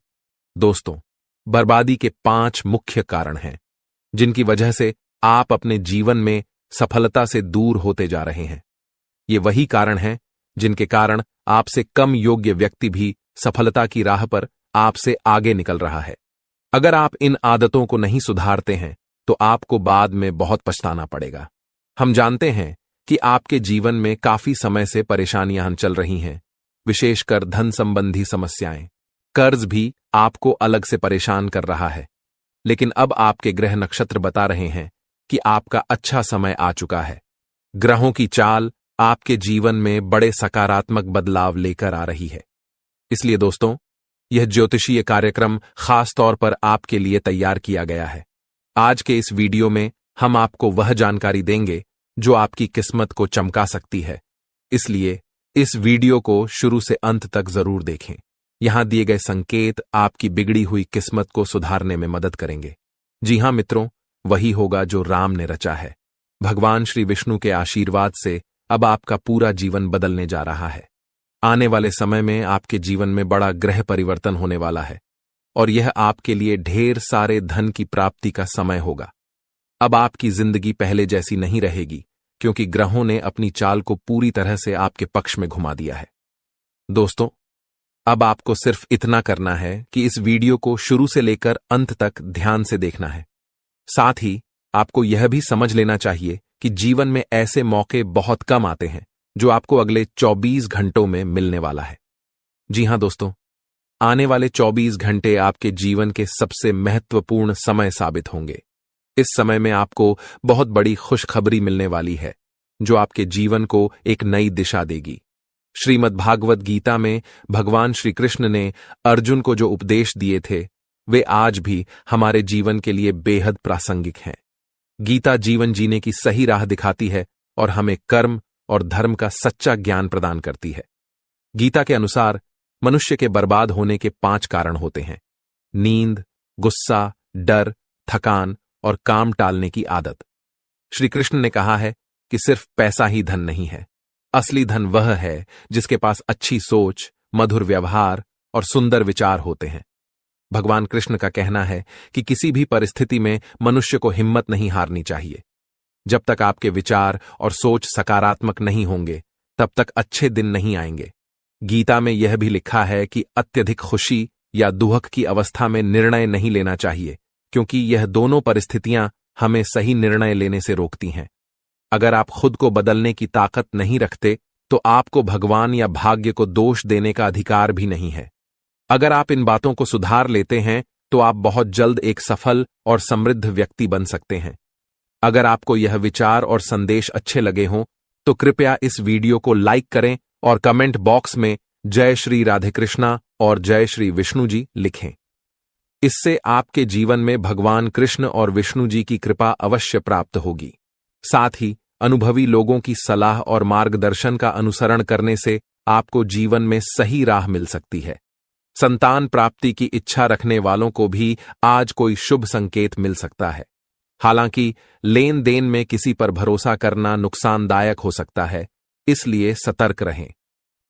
[SPEAKER 1] दोस्तों, बर्बादी के 5 मुख्य कारण हैं जिनकी वजह से आप अपने जीवन में सफलता से दूर होते जा रहे हैं। ये वही कारण हैं जिनके कारण आपसे कम योग्य व्यक्ति भी सफलता की राह पर आपसे आगे निकल रहा है। अगर आप इन आदतों को नहीं सुधारते हैं तो आपको बाद में बहुत पछताना पड़ेगा। हम जानते हैं कि आपके जीवन में काफी समय से परेशानियां चल रही हैं, विशेषकर धन संबंधी समस्याएं। कर्ज भी आपको अलग से परेशान कर रहा है। लेकिन अब आपके ग्रह नक्षत्र बता रहे हैं कि आपका अच्छा समय आ चुका है। ग्रहों की चाल आपके जीवन में बड़े सकारात्मक बदलाव लेकर आ रही है। इसलिए दोस्तों, यह ज्योतिषीय कार्यक्रम खास तौर पर आपके लिए तैयार किया गया है। आज के इस वीडियो में हम आपको वह जानकारी देंगे जो आपकी किस्मत को चमका सकती है। इसलिए इस वीडियो को शुरू से अंत तक जरूर देखें। यहां दिए गए संकेत आपकी बिगड़ी हुई किस्मत को सुधारने में मदद करेंगे। जी हां मित्रों, वही होगा जो राम ने रचा है। भगवान श्री विष्णु के आशीर्वाद से अब आपका पूरा जीवन बदलने जा रहा है। आने वाले समय में आपके जीवन में बड़ा ग्रह परिवर्तन होने वाला है और यह आपके लिए ढेर सारे धन की प्राप्ति का समय होगा। अब आपकी जिंदगी पहले जैसी नहीं रहेगी, क्योंकि ग्रहों ने अपनी चाल को पूरी तरह से आपके पक्ष में घुमा दिया है। दोस्तों, अब आपको सिर्फ इतना करना है कि इस वीडियो को शुरू से लेकर अंत तक ध्यान से देखना है। साथ ही आपको यह भी समझ लेना चाहिए कि जीवन में ऐसे मौके बहुत कम आते हैं जो आपको अगले 24 घंटों में मिलने वाला है। जी हां दोस्तों, आने वाले 24 घंटे आपके जीवन के सबसे महत्वपूर्ण समय साबित होंगे। इस समय में आपको बहुत बड़ी खुशखबरी मिलने वाली है जो आपके जीवन को एक नई दिशा देगी। श्रीमद् भागवत गीता में भगवान श्री कृष्ण ने अर्जुन को जो उपदेश दिए थे वे आज भी हमारे जीवन के लिए बेहद प्रासंगिक हैं। गीता जीवन जीने की सही राह दिखाती है और हमें कर्म और धर्म का सच्चा ज्ञान प्रदान करती है। गीता के अनुसार मनुष्य के बर्बाद होने के 5 कारण होते हैं: नींद, गुस्सा, डर, थकान और काम टालने की आदत। श्री कृष्ण ने कहा है कि सिर्फ पैसा ही धन नहीं है, असली धन वह है जिसके पास अच्छी सोच, मधुर व्यवहार और सुंदर विचार होते हैं। भगवान कृष्ण का कहना है कि किसी भी परिस्थिति में मनुष्य को हिम्मत नहीं हारनी चाहिए। जब तक आपके विचार और सोच सकारात्मक नहीं होंगे तब तक अच्छे दिन नहीं आएंगे। गीता में यह भी लिखा है कि अत्यधिक खुशी या दुख की अवस्था में निर्णय नहीं लेना चाहिए, क्योंकि यह दोनों परिस्थितियां हमें सही निर्णय लेने से रोकती हैं। अगर आप खुद को बदलने की ताकत नहीं रखते तो आपको भगवान या भाग्य को दोष देने का अधिकार भी नहीं है। अगर आप इन बातों को सुधार लेते हैं तो आप बहुत जल्द एक सफल और समृद्ध व्यक्ति बन सकते हैं। अगर आपको यह विचार और संदेश अच्छे लगे हों तो कृपया इस वीडियो को लाइक करें और कमेंट बॉक्स में जय श्री राधे कृष्णा और जय श्री विष्णु जी लिखें। इससे आपके जीवन में भगवान कृष्ण और विष्णु जी की कृपा अवश्य प्राप्त होगी। साथ ही अनुभवी लोगों की सलाह और मार्गदर्शन का अनुसरण करने से आपको जीवन में सही राह मिल सकती है। संतान प्राप्ति की इच्छा रखने वालों को भी आज कोई शुभ संकेत मिल सकता है। हालांकि लेन देन में किसी पर भरोसा करना नुकसानदायक हो सकता है, इसलिए सतर्क रहें।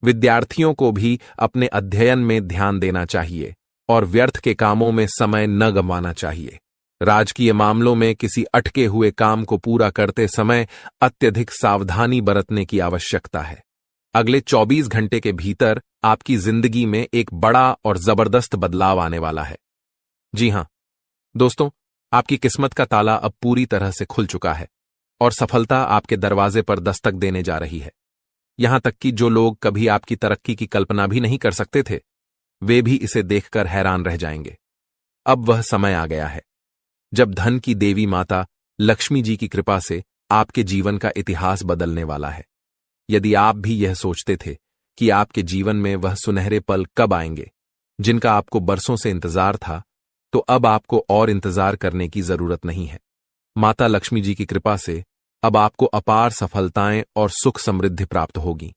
[SPEAKER 1] विद्यार्थियों को भी अपने अध्ययन में ध्यान देना चाहिए और व्यर्थ के कामों में समय न गंवाना चाहिए। राजकीय मामलों में किसी अटके हुए काम को पूरा करते समय अत्यधिक सावधानी बरतने की आवश्यकता है। अगले 24 घंटे के भीतर आपकी जिंदगी में एक बड़ा और जबरदस्त बदलाव आने वाला है। जी हां दोस्तों, आपकी किस्मत का ताला अब पूरी तरह से खुल चुका है और सफलता आपके दरवाजे पर दस्तक देने जा रही है। यहां तक कि जो लोग कभी आपकी तरक्की की कल्पना भी नहीं कर सकते थे, वे भी इसे देखकर हैरान रह जाएंगे। अब वह समय आ गया है जब धन की देवी माता लक्ष्मी जी की कृपा से आपके जीवन का इतिहास बदलने वाला है। यदि आप भी यह सोचते थे कि आपके जीवन में वह सुनहरे पल कब आएंगे जिनका आपको बरसों से इंतजार था, तो अब आपको और इंतजार करने की जरूरत नहीं है। माता लक्ष्मी जी की कृपा से अब आपको अपार सफलताएं और सुख समृद्धि प्राप्त होगी।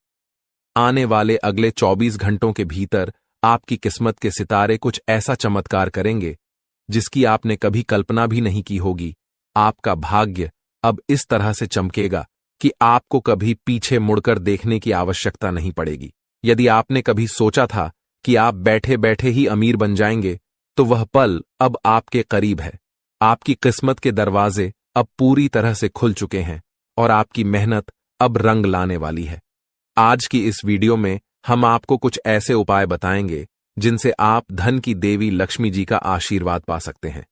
[SPEAKER 1] आने वाले अगले 24 घंटों के भीतर आपकी किस्मत के सितारे कुछ ऐसा चमत्कार करेंगे जिसकी आपने कभी कल्पना भी नहीं की होगी। आपका भाग्य अब इस तरह से चमकेगा कि आपको कभी पीछे मुड़कर देखने की आवश्यकता नहीं पड़ेगी। यदि आपने कभी सोचा था कि आप बैठे बैठे ही अमीर बन जाएंगे, तो वह पल अब आपके करीब है। आपकी किस्मत के दरवाजे अब पूरी तरह से खुल चुके हैं और आपकी मेहनत अब रंग लाने वाली है। आज की इस वीडियो में हम आपको कुछ ऐसे उपाय बताएंगे जिनसे आप धन की देवी लक्ष्मी जी का आशीर्वाद पा सकते हैं।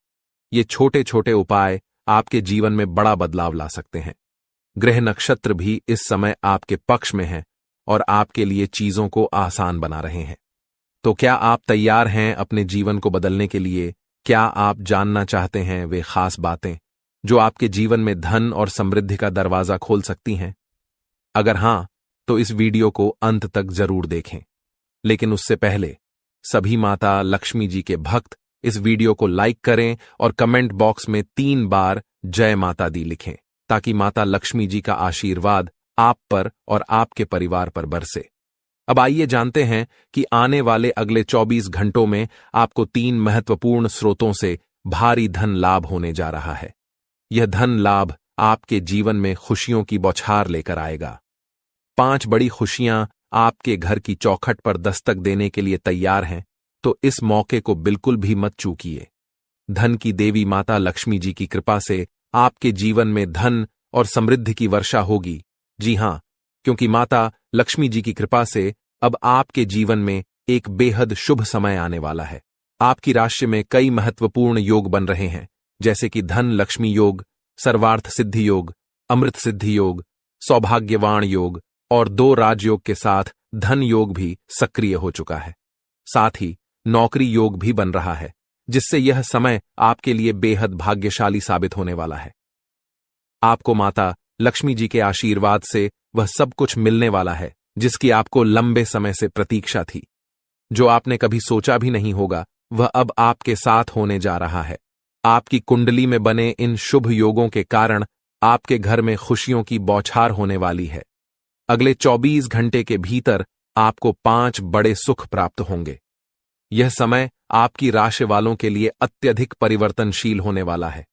[SPEAKER 1] ये छोटे छोटे उपाय आपके जीवन में बड़ा बदलाव ला सकते हैं। ग्रह नक्षत्र भी इस समय आपके पक्ष में हैं और आपके लिए चीजों को आसान बना रहे हैं। तो क्या आप तैयार हैं अपने जीवन को बदलने के लिए? क्या आप जानना चाहते हैं वे खास बातें जो आपके जीवन में धन और समृद्धि का दरवाजा खोल सकती हैं? अगर हां, तो इस वीडियो को अंत तक जरूर देखें। लेकिन उससे पहले सभी माता लक्ष्मी जी के भक्त इस वीडियो को लाइक करें और कमेंट बॉक्स में 3 बार जय माता दी लिखें, ताकि माता लक्ष्मी जी का आशीर्वाद आप पर और आपके परिवार पर बरसे। अब आइए जानते हैं कि आने वाले अगले 24 घंटों में आपको 3 महत्वपूर्ण स्रोतों से भारी धन लाभ होने जा रहा है। यह धन लाभ आपके जीवन में खुशियों की बौछार लेकर आएगा। 5 बड़ी खुशियां आपके घर की चौखट पर दस्तक देने के लिए तैयार हैं, तो इस मौके को बिल्कुल भी मत चूकिए। धन की देवी माता लक्ष्मी जी की कृपा से आपके जीवन में धन और समृद्धि की वर्षा होगी। जी हां, क्योंकि माता लक्ष्मी जी की कृपा से अब आपके जीवन में एक बेहद शुभ समय आने वाला है। आपकी राशि में कई महत्वपूर्ण योग बन रहे हैं, जैसे कि धन लक्ष्मी योग, सर्वार्थ सिद्धि योग, अमृत सिद्धि योग, सौभाग्यवान योग और 2 राजयोग के साथ धन योग भी सक्रिय हो चुका है। साथ ही नौकरी योग भी बन रहा है, जिससे यह समय आपके लिए बेहद भाग्यशाली साबित होने वाला है। आपको माता लक्ष्मी जी के आशीर्वाद से वह सब कुछ मिलने वाला है जिसकी आपको लंबे समय से प्रतीक्षा थी। जो आपने कभी सोचा भी नहीं होगा, वह अब आपके साथ होने जा रहा है। आपकी कुंडली में बने इन शुभ योगों के कारण आपके घर में खुशियों की बौछार होने वाली है। अगले 24 घंटे के भीतर आपको 5 बड़े सुख प्राप्त होंगे। यह समय आपकी राशि वालों के लिए अत्यधिक परिवर्तनशील होने वाला है।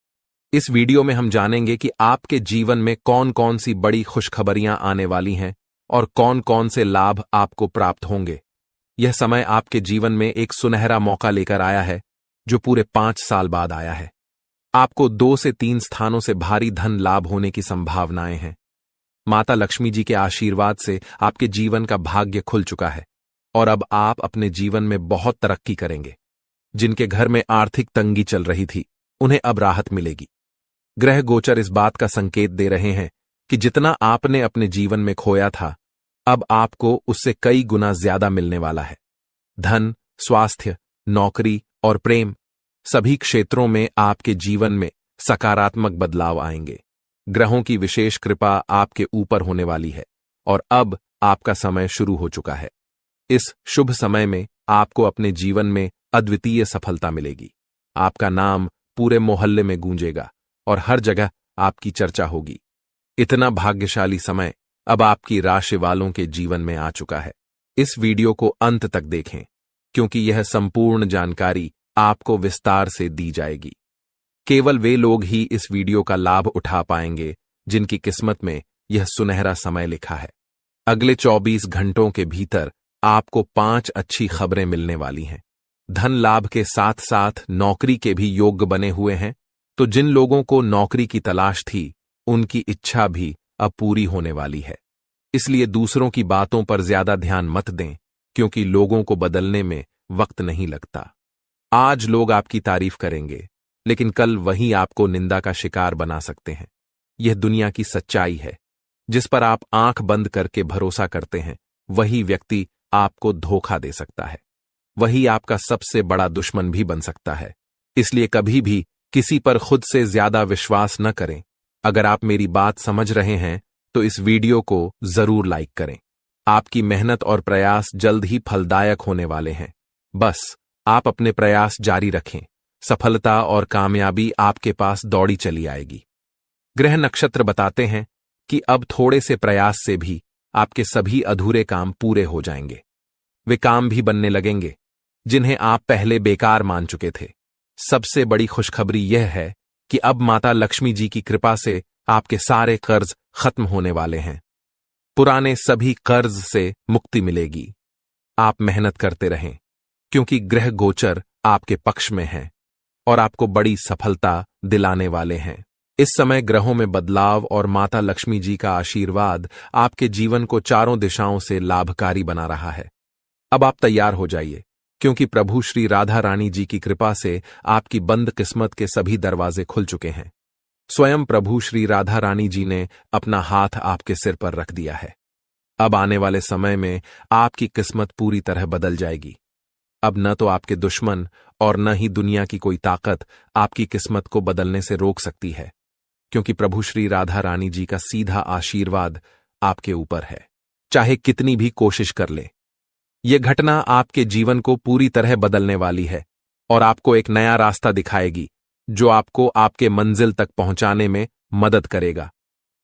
[SPEAKER 1] इस वीडियो में हम जानेंगे कि आपके जीवन में कौन कौन सी बड़ी खुशखबरियां आने वाली हैं और कौन कौन से लाभ आपको प्राप्त होंगे। यह समय आपके जीवन में एक सुनहरा मौका लेकर आया है, जो पूरे 5 साल बाद आया है। आपको 2 से 3 स्थानों से भारी धन लाभ होने की संभावनाएं हैं। माता लक्ष्मी जी के आशीर्वाद से आपके जीवन का भाग्य खुल चुका है और अब आप अपने जीवन में बहुत तरक्की करेंगे। जिनके घर में आर्थिक तंगी चल रही थी, उन्हें अब राहत मिलेगी। ग्रह गोचर इस बात का संकेत दे रहे हैं कि जितना आपने अपने जीवन में खोया था, अब आपको उससे कई गुना ज्यादा मिलने वाला है। धन, स्वास्थ्य, नौकरी और प्रेम, सभी क्षेत्रों में आपके जीवन में सकारात्मक बदलाव आएंगे। ग्रहों की विशेष कृपा आपके ऊपर होने वाली है और अब आपका समय शुरू हो चुका है। इस शुभ समय में आपको अपने जीवन में अद्वितीय सफलता मिलेगी। आपका नाम पूरे मोहल्ले में गूंजेगा और हर जगह आपकी चर्चा होगी। इतना भाग्यशाली समय अब आपकी राशि वालों के जीवन में आ चुका है। इस वीडियो को अंत तक देखें, क्योंकि यह संपूर्ण जानकारी आपको विस्तार से दी जाएगी। केवल वे लोग ही इस वीडियो का लाभ उठा पाएंगे जिनकी किस्मत में यह सुनहरा समय लिखा है। अगले 24 घंटों के भीतर आपको 5 अच्छी खबरें मिलने वाली हैं। धन लाभ के साथ साथ नौकरी के भी योग बने हुए हैं, तो जिन लोगों को नौकरी की तलाश थी, उनकी इच्छा भी अब पूरी होने वाली है। इसलिए दूसरों की बातों पर ज्यादा ध्यान मत दें, क्योंकि लोगों को बदलने में वक्त नहीं लगता। आज लोग आपकी तारीफ करेंगे, लेकिन कल वही आपको निंदा का शिकार बना सकते हैं। यह दुनिया की सच्चाई है। जिस पर आप आंख बंद करके भरोसा करते हैं, वही व्यक्ति आपको धोखा दे सकता है। वही आपका सबसे बड़ा दुश्मन भी बन सकता है। इसलिए कभी भी किसी पर खुद से ज्यादा विश्वास न करें। अगर आप मेरी बात समझ रहे हैं, तो इस वीडियो को जरूर लाइक करें। आपकी मेहनत और प्रयास जल्द ही फलदायक होने वाले हैं। बस आप अपने प्रयास जारी रखें। सफलता और कामयाबी आपके पास दौड़ी चली आएगी। ग्रह नक्षत्र बताते हैं कि अब थोड़े से प्रयास से भी आपके सभी अधूरे काम पूरे हो जाएंगे। वे काम भी बनने लगेंगे जिन्हें आप पहले बेकार मान चुके थे। सबसे बड़ी खुशखबरी यह है कि अब माता लक्ष्मी जी की कृपा से आपके सारे कर्ज खत्म होने वाले हैं। पुराने सभी कर्ज से मुक्ति मिलेगी। आप मेहनत करते रहें, क्योंकि ग्रह गोचर आपके पक्ष में हैं और आपको बड़ी सफलता दिलाने वाले हैं। इस समय ग्रहों में बदलाव और माता लक्ष्मी जी का आशीर्वाद आपके जीवन को चारों दिशाओं से लाभकारी बना रहा है। अब आप तैयार हो जाइए, क्योंकि प्रभु श्री राधा रानी जी की कृपा से आपकी बंद किस्मत के सभी दरवाजे खुल चुके हैं। स्वयं प्रभु श्री राधा रानी जी ने अपना हाथ आपके सिर पर रख दिया है। अब आने वाले समय में आपकी किस्मत पूरी तरह बदल जाएगी। अब न तो आपके दुश्मन और न ही दुनिया की कोई ताकत आपकी किस्मत को बदलने से रोक सकती है, क्योंकि प्रभु श्री राधा रानी जी का सीधा आशीर्वाद आपके ऊपर है। चाहे कितनी भी कोशिश कर ले, यह घटना आपके जीवन को पूरी तरह बदलने वाली है और आपको एक नया रास्ता दिखाएगी, जो आपको आपके मंजिल तक पहुंचाने में मदद करेगा।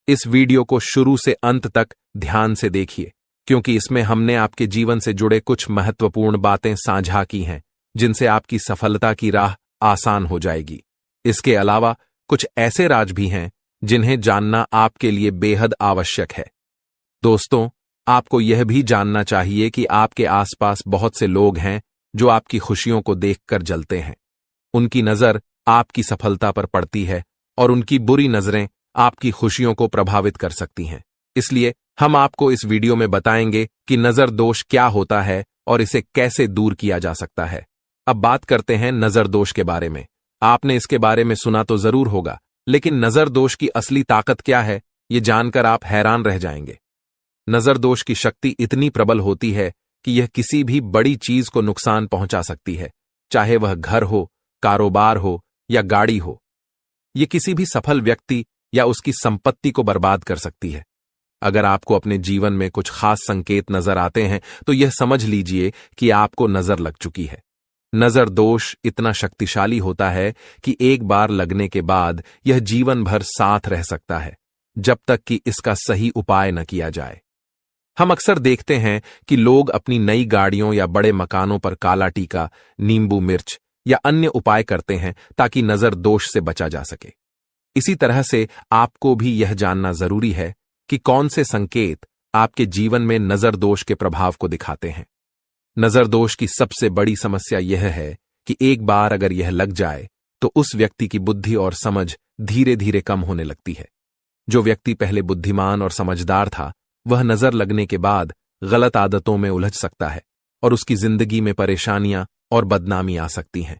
[SPEAKER 1] इस वीडियो को शुरू से अंत तक ध्यान से देखिए, क्योंकि इसमें हमने आपके जीवन से जुड़े कुछ महत्वपूर्ण बातें साझा की हैं, जिनसे आपकी सफलता की राह आसान हो जाएगी। इसके अलावा कुछ ऐसे राज भी हैं जिन्हें जानना आपके लिए बेहद आवश्यक है। दोस्तों, आपको यह भी जानना चाहिए कि आपके आसपास बहुत से लोग हैं जो आपकी खुशियों को देखकर जलते हैं। उनकी नजर आपकी सफलता पर पड़ती है और उनकी बुरी नजरें आपकी खुशियों को प्रभावित कर सकती हैं। इसलिए हम आपको इस वीडियो में बताएंगे कि नजर दोष क्या होता है और इसे कैसे दूर किया जा सकता है। अब बात करते हैं नजर दोष के बारे में। आपने इसके बारे में सुना तो जरूर होगा, लेकिन नजर दोष की असली ताकत क्या है, ये जानकर आप हैरान रह जाएंगे। नजर दोष की शक्ति इतनी प्रबल होती है कि यह किसी भी बड़ी चीज को नुकसान पहुंचा सकती है, चाहे वह घर हो, कारोबार हो या गाड़ी हो। यह किसी भी सफल व्यक्ति या उसकी संपत्ति को बर्बाद कर सकती है। अगर आपको अपने जीवन में कुछ खास संकेत नजर आते हैं तो यह समझ लीजिए कि आपको नजर लग चुकी है। नजर दोष इतना शक्तिशाली होता है कि एक बार लगने के बाद यह जीवन भर साथ रह सकता है, जब तक कि इसका सही उपाय न किया जाए। हम अक्सर देखते हैं कि लोग अपनी नई गाड़ियों या बड़े मकानों पर काला टीका, नींबू मिर्च या अन्य उपाय करते हैं ताकि नजर दोष से बचा जा सके। इसी तरह से आपको भी यह जानना जरूरी है कि कौन से संकेत आपके जीवन में नजर दोष के प्रभाव को दिखाते हैं। नजर दोष की सबसे बड़ी समस्या यह है कि एक बार अगर यह लग जाए तो उस व्यक्ति की बुद्धि और समझ धीरे धीरे कम होने लगती है। जो व्यक्ति पहले बुद्धिमान और समझदार था, वह नजर लगने के बाद गलत आदतों में उलझ सकता है और उसकी जिंदगी में परेशानियां और बदनामी आ सकती हैं।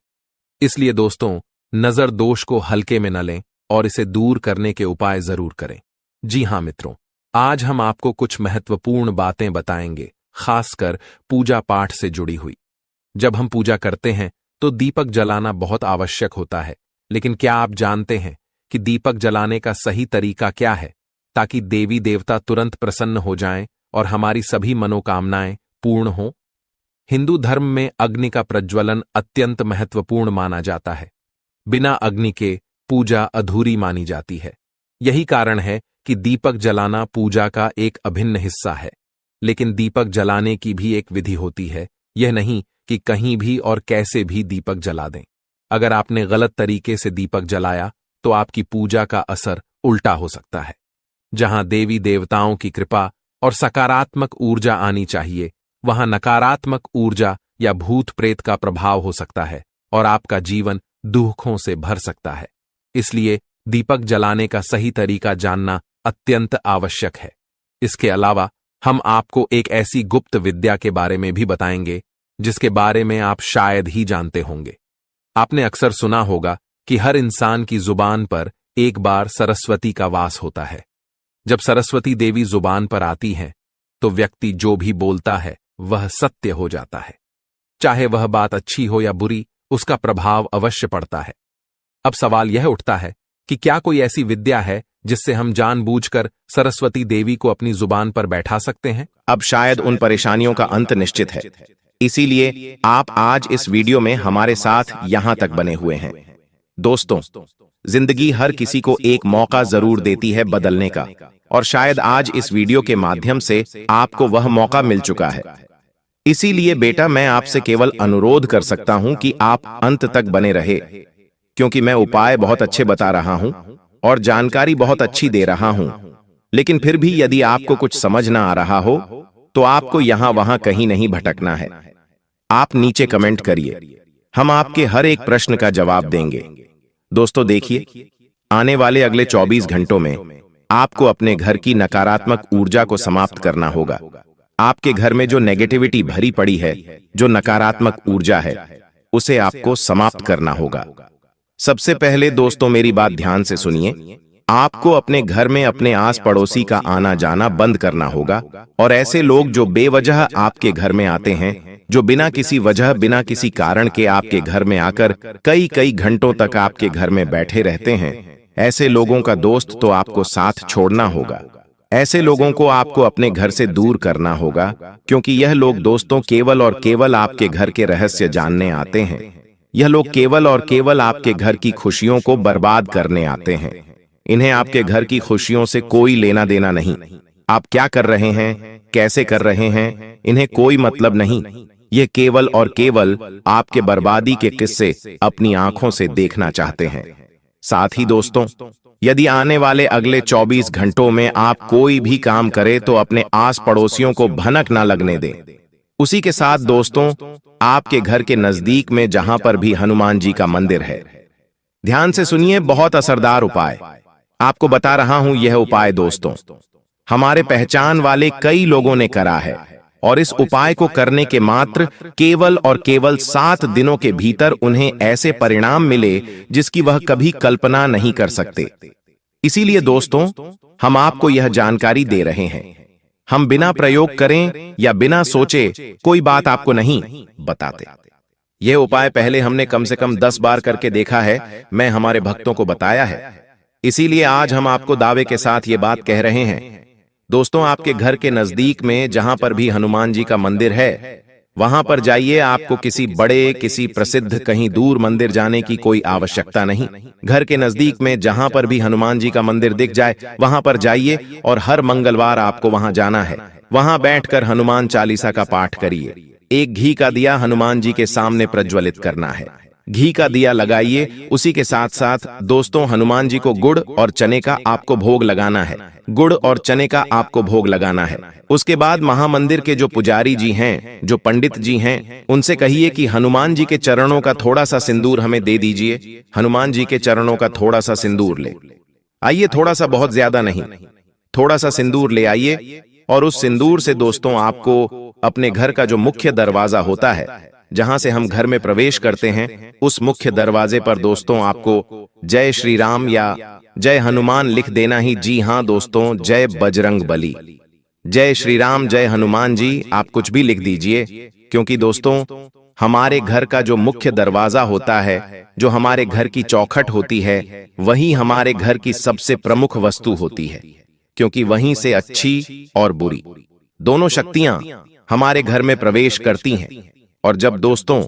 [SPEAKER 1] इसलिए दोस्तों, नजर दोष को हल्के में न लें और इसे दूर करने के उपाय जरूर करें। जी हां मित्रों, आज हम आपको कुछ महत्वपूर्ण बातें बताएंगे, खासकर पूजा पाठ से जुड़ी हुई। जब हम पूजा करते हैं तो दीपक जलाना बहुत आवश्यक होता है, लेकिन क्या आप जानते हैं कि दीपक जलाने का सही तरीका क्या है, ताकि देवी देवता तुरंत प्रसन्न हो जाएं और हमारी सभी मनोकामनाएं पूर्ण हों? हिंदू धर्म में अग्नि का प्रज्वलन अत्यंत महत्वपूर्ण माना जाता है। बिना अग्नि के पूजा अधूरी मानी जाती है। यही कारण है कि दीपक जलाना पूजा का एक अभिन्न हिस्सा है। लेकिन दीपक जलाने की भी एक विधि होती है, यह नहीं कि कहीं भी और कैसे भी दीपक जला दें। अगर आपने गलत तरीके से दीपक जलाया तो आपकी पूजा का असर उल्टा हो सकता है। जहां देवी देवताओं की कृपा और सकारात्मक ऊर्जा आनी चाहिए, वहां नकारात्मक ऊर्जा या भूत प्रेत का प्रभाव हो सकता है और आपका जीवन दुखों से भर सकता है। इसलिए दीपक जलाने का सही तरीका जानना अत्यंत आवश्यक है। इसके अलावा हम आपको एक ऐसी गुप्त विद्या के बारे में भी बताएंगे जिसके बारे में आप शायद ही जानते होंगे। आपने अक्सर सुना होगा कि हर इंसान की जुबान पर एक बार सरस्वती का वास होता है। जब सरस्वती देवी जुबान पर आती हैं तो व्यक्ति जो भी बोलता है वह सत्य हो जाता है। चाहे वह बात अच्छी हो या बुरी, उसका प्रभाव अवश्य पड़ता है। अब सवाल यह उठता है कि क्या कोई ऐसी विद्या है जिससे हम जानबूझकर सरस्वती देवी को अपनी जुबान पर बैठा सकते हैं?
[SPEAKER 2] अब शायद उन परेशानियों का अंत निश्चित है, इसीलिए आप आज इस वीडियो में हमारे साथ यहां तक बने हुए हैं। दोस्तों, जिंदगी हर किसी को एक मौका जरूर देती है बदलने का, और शायद आज इस वीडियो के माध्यम से आपको वह मौका मिल चुका है। इसीलिए बेटा, मैं आपसे केवल अनुरोध कर सकता हूं कि आप अंत तक बने रहे, क्योंकि मैं उपाय बहुत अच्छे बता रहा हूं और जानकारी बहुत अच्छी दे रहा हूं। लेकिन फिर भी यदि आपको कुछ समझ ना आ रहा हो तो आपको यहां वहां कहीं नहीं भटकना है। आप नीचे कमेंट करिए, हम आपके हर एक प्रश्न का जवाब देंगे। दोस्तों देखिए, आने वाले अगले 24 घंटों में आपको अपने घर की नकारात्मक ऊर्जा को समाप्त करना होगा। आपके घर में जो नेगेटिविटी भरी पड़ी है, जो नकारात्मक ऊर्जा है, उसे आपको समाप्त करना होगा। सबसे पहले दोस्तों, मेरी बात ध्यान से सुनिए। आपको अपने घर में अपने आस पड़ोसी का आना जाना बंद करना होगा, और ऐसे लोग जो बेवजह आपके घर में आते हैं, जो बिना किसी वजह, बिना किसी कारण के आपके घर में आकर कई कई घंटों तक आपके घर में बैठे रहते हैं, ऐसे लोगों का दोस्त तो आपको साथ छोड़ना होगा। ऐसे लोगों को आपको अपने घर से दूर करना होगा, क्योंकि यह लोग दोस्तों केवल और केवल आपके घर के रहस्य जानने आते हैं। यह लोग केवल और केवल आपके घर की खुशियों को बर्बाद करने आते हैं। इन्हें आपके घर की खुशियों से कोई लेना देना नहीं। आप क्या कर रहे हैं, कैसे कर रहे हैं, इन्हें कोई मतलब नहीं। ये केवल और केवल आपके बर्बादी के किस्से अपनी आंखों से देखना चाहते हैं। साथ ही दोस्तों, यदि आने वाले अगले 24 घंटों में आप कोई भी काम करें तो अपने आस पड़ोसियों को भनक ना लगने दें। उसी के साथ दोस्तों, आपके घर के नजदीक में जहां पर भी हनुमान जी का मंदिर है, ध्यान से सुनिए, बहुत असरदार उपाय आपको बता रहा हूं। यह उपाय दोस्तों हमारे पहचान वाले कई लोगों ने करा है और इस उपाय को करने के मात्र केवल और केवल 7 दिनों के भीतर उन्हें ऐसे परिणाम मिले जिसकी वह कभी कल्पना नहीं कर सकते। इसीलिए दोस्तों, हम आपको यह जानकारी दे रहे हैं। हम बिना प्रयोग करें या बिना सोचे कोई बात आपको नहीं बताते। यह उपाय पहले हमने कम से कम 10 बार करके देखा है, मैं हमारे भक्तों को बताया है। इसीलिए आज हम आपको दावे के साथ ये बात कह रहे हैं। दोस्तों, आपके घर के नजदीक में जहां पर भी हनुमान जी का मंदिर है, वहां पर जाइए। आपको किसी बड़े, किसी प्रसिद्ध, कहीं दूर मंदिर जाने की कोई आवश्यकता नहीं। घर के नजदीक में जहां पर भी हनुमान जी का मंदिर दिख जाए, वहां पर जाइए और हर मंगलवार आपको वहां जाना है। वहां बैठकर हनुमान चालीसा का पाठ करिए। एक घी का दिया हनुमान जी के सामने प्रज्वलित करना है। घी का दिया लगाइए। उसी के साथ साथ दोस्तों, हनुमान जी को गुड़ और चने का आपको भोग लगाना है। गुड़ और चने का आपको भोग लगाना है। उसके बाद महामंदिर के जो पुजारी जी हैं, जो पंडित जी हैं, उनसे कहिए कि हनुमान जी के चरणों का थोड़ा सा सिंदूर हमें दे दीजिए। हनुमान जी के चरणों का थोड़ा सा सिंदूर ले आइए, थोड़ा सा, बहुत ज्यादा नहीं, थोड़ा सा सिंदूर ले आइए। और उस सिंदूर से दोस्तों आपको अपने घर का जो मुख्य दरवाजा होता है, जहां से हम घर में प्रवेश करते हैं, उस मुख्य दरवाजे पर दोस्तों आपको जय श्री राम या जय हनुमान लिख देना ही। जी हां दोस्तों, जय बजरंग बली, जय श्री राम, जय हनुमान जी, आप कुछ भी लिख दीजिए। क्योंकि दोस्तों, हमारे घर का जो मुख्य दरवाजा होता है, जो हमारे घर की चौखट होती है, वही हमारे घर की सबसे प्रमुख वस्तु होती है। क्योंकि वहीं से अच्छी और बुरी दोनों शक्तियां हमारे घर में प्रवेश करती हैं। और जब दोस्तों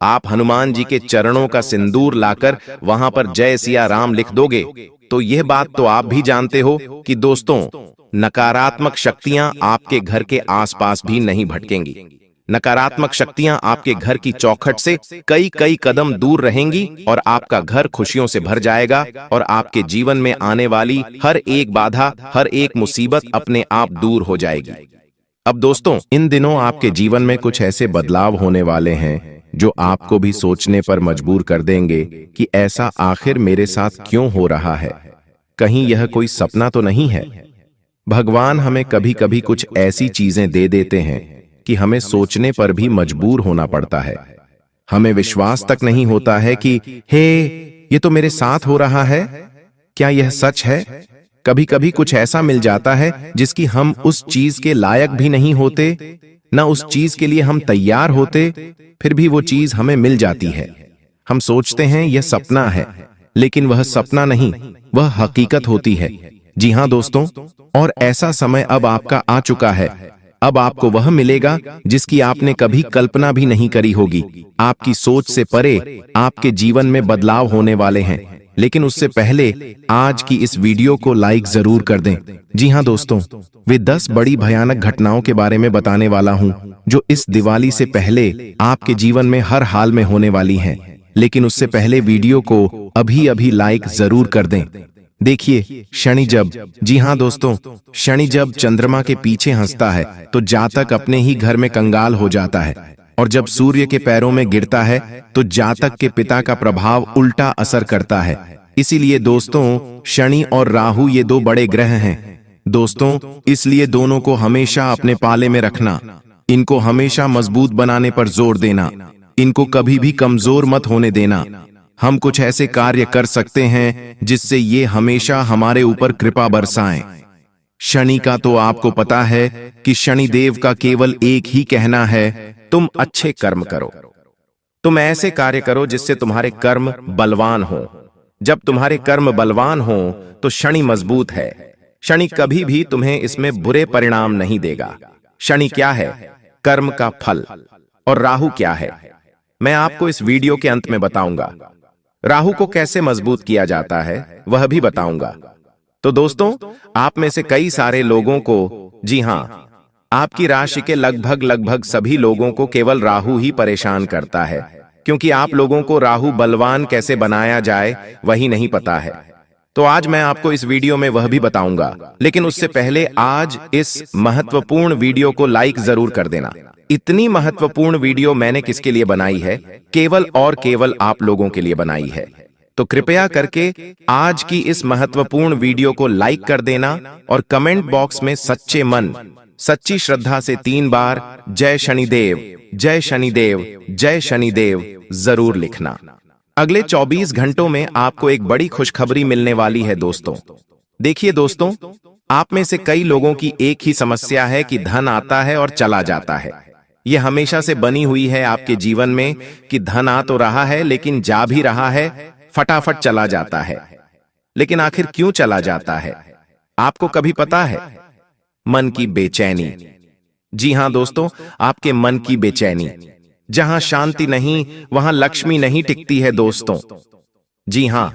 [SPEAKER 2] आप हनुमान जी के चरणों का सिंदूर लाकर वहां पर जय सिया राम लिख दोगे, तो यह बात तो आप भी जानते हो कि दोस्तों, नकारात्मक शक्तियां आपके घर के आसपास भी नहीं भटकेंगी। नकारात्मक शक्तियां आपके घर की चौखट से कई कई कदम दूर रहेंगी और आपका घर खुशियों से भर जाएगा और आपके जीवन में आने वाली हर एक बाधा, हर एक मुसीबत अपने आप दूर हो जाएगी। अब दोस्तों, इन दिनों आपके जीवन में कुछ ऐसे बदलाव होने वाले हैं जो आपको भी सोचने पर मजबूर कर देंगे कि ऐसा आखिर मेरे साथ क्यों हो रहा है। कहीं यह कोई सपना तो नहीं है। भगवान हमें कभी कभी कुछ ऐसी चीजें दे देते हैं कि हमें सोचने पर भी मजबूर होना पड़ता है। हमें विश्वास तक नहीं होता है कि हे, ये तो मेरे साथ हो रहा है। क्या यह सच है? कभी कभी कुछ ऐसा मिल जाता है जिसकी हम उस चीज के लायक भी नहीं होते, न उस चीज के लिए हम तैयार होते, फिर भी वो चीज हमें मिल जाती है। हम सोचते हैं यह सपना है, लेकिन वह सपना नहीं, वह हकीकत होती है। जी हां दोस्तों, और ऐसा समय अब आपका आ चुका है। अब आपको वह मिलेगा जिसकी आपने कभी कल्पना भी नहीं करी होगी। आपकी सोच से परे आपके जीवन में बदलाव होने वाले हैं। लेकिन उससे पहले आज की इस वीडियो को लाइक जरूर कर दें। जी हां दोस्तों, वे 10 बड़ी भयानक घटनाओं के बारे में बताने वाला हूं जो इस दिवाली से पहले आपके जीवन में हर हाल में होने वाली हैं। लेकिन उससे पहले वीडियो को अभी अभी लाइक जरूर कर दें। देखिए, शनि जब, जी हां दोस्तों, शनि जब चंद्रमा के पीछे हंसता है तो जातक अपने ही घर में कंगाल हो जाता है, और जब सूर्य के पैरों में गिरता है तो जातक के पिता का प्रभाव उल्टा असर करता है। इसीलिए दोस्तों, शनि और राहु ये 2 बड़े ग्रह हैं दोस्तों, इसलिए दोनों को हमेशा अपने पाले में रखना, इनको हमेशा मजबूत बनाने पर जोर देना, इनको कभी भी कमजोर मत होने देना। हम कुछ ऐसे कार्य कर सकते हैं जिससे ये हमेशा हमारे ऊपर कृपा बरसाएं। शनि का तो आपको पता है कि शनि देव का केवल एक ही कहना है, तुम अच्छे कर्म करो, तुम ऐसे कार्य करो जिससे तुम्हारे कर्म बलवान हो। जब तुम्हारे कर्म बलवान हो तो शनि मजबूत है। शनि कभी भी तुम्हें इसमें बुरे परिणाम नहीं देगा। शनि क्या है? कर्म का फल। और राहु क्या है? मैं आपको इस वीडियो के अंत में बताऊंगा। राहु को कैसे मजबूत किया जाता है वह भी बताऊंगा। तो दोस्तों, आप में से कई सारे लोगों को, जी हां, आपकी राशि के लगभग सभी लोगों को केवल राहु ही परेशान करता है, क्योंकि आप लोगों को राहु बलवान कैसे बनाया जाए वही नहीं पता है। तो आज मैं आपको इस वीडियो में वह भी बताऊंगा। लेकिन उससे पहले आज इस महत्वपूर्ण वीडियो को लाइक जरूर कर देना। इतनी महत्वपूर्ण वीडियो मैंने किसके लिए बनाई है? केवल और केवल आप लोगों के लिए बनाई है। तो कृपया करके आज की इस महत्वपूर्ण वीडियो को लाइक कर देना और कमेंट बॉक्स में सच्चे मन सच्ची श्रद्धा से 3 बार जय शनिदेव, जय शनिदेव, जय शनिदेव जरूर लिखना। अगले 24 घंटों में आपको एक बड़ी खुशखबरी मिलने वाली है दोस्तों। देखिए दोस्तों, आप में से कई लोगों की एक ही समस्या है कि धन आता है और चला जाता है। यह हमेशा से बनी हुई है आपके जीवन में कि धन आ तो रहा है लेकिन जा भी रहा है, फटाफट चला जाता है। लेकिन आखिर क्यों चला जाता है, आपको कभी पता है? मन की बेचैनी। जी हां दोस्तों, आपके मन की बेचैनी। जहां शांति नहीं वहां लक्ष्मी नहीं टिकती है दोस्तों। जी हां,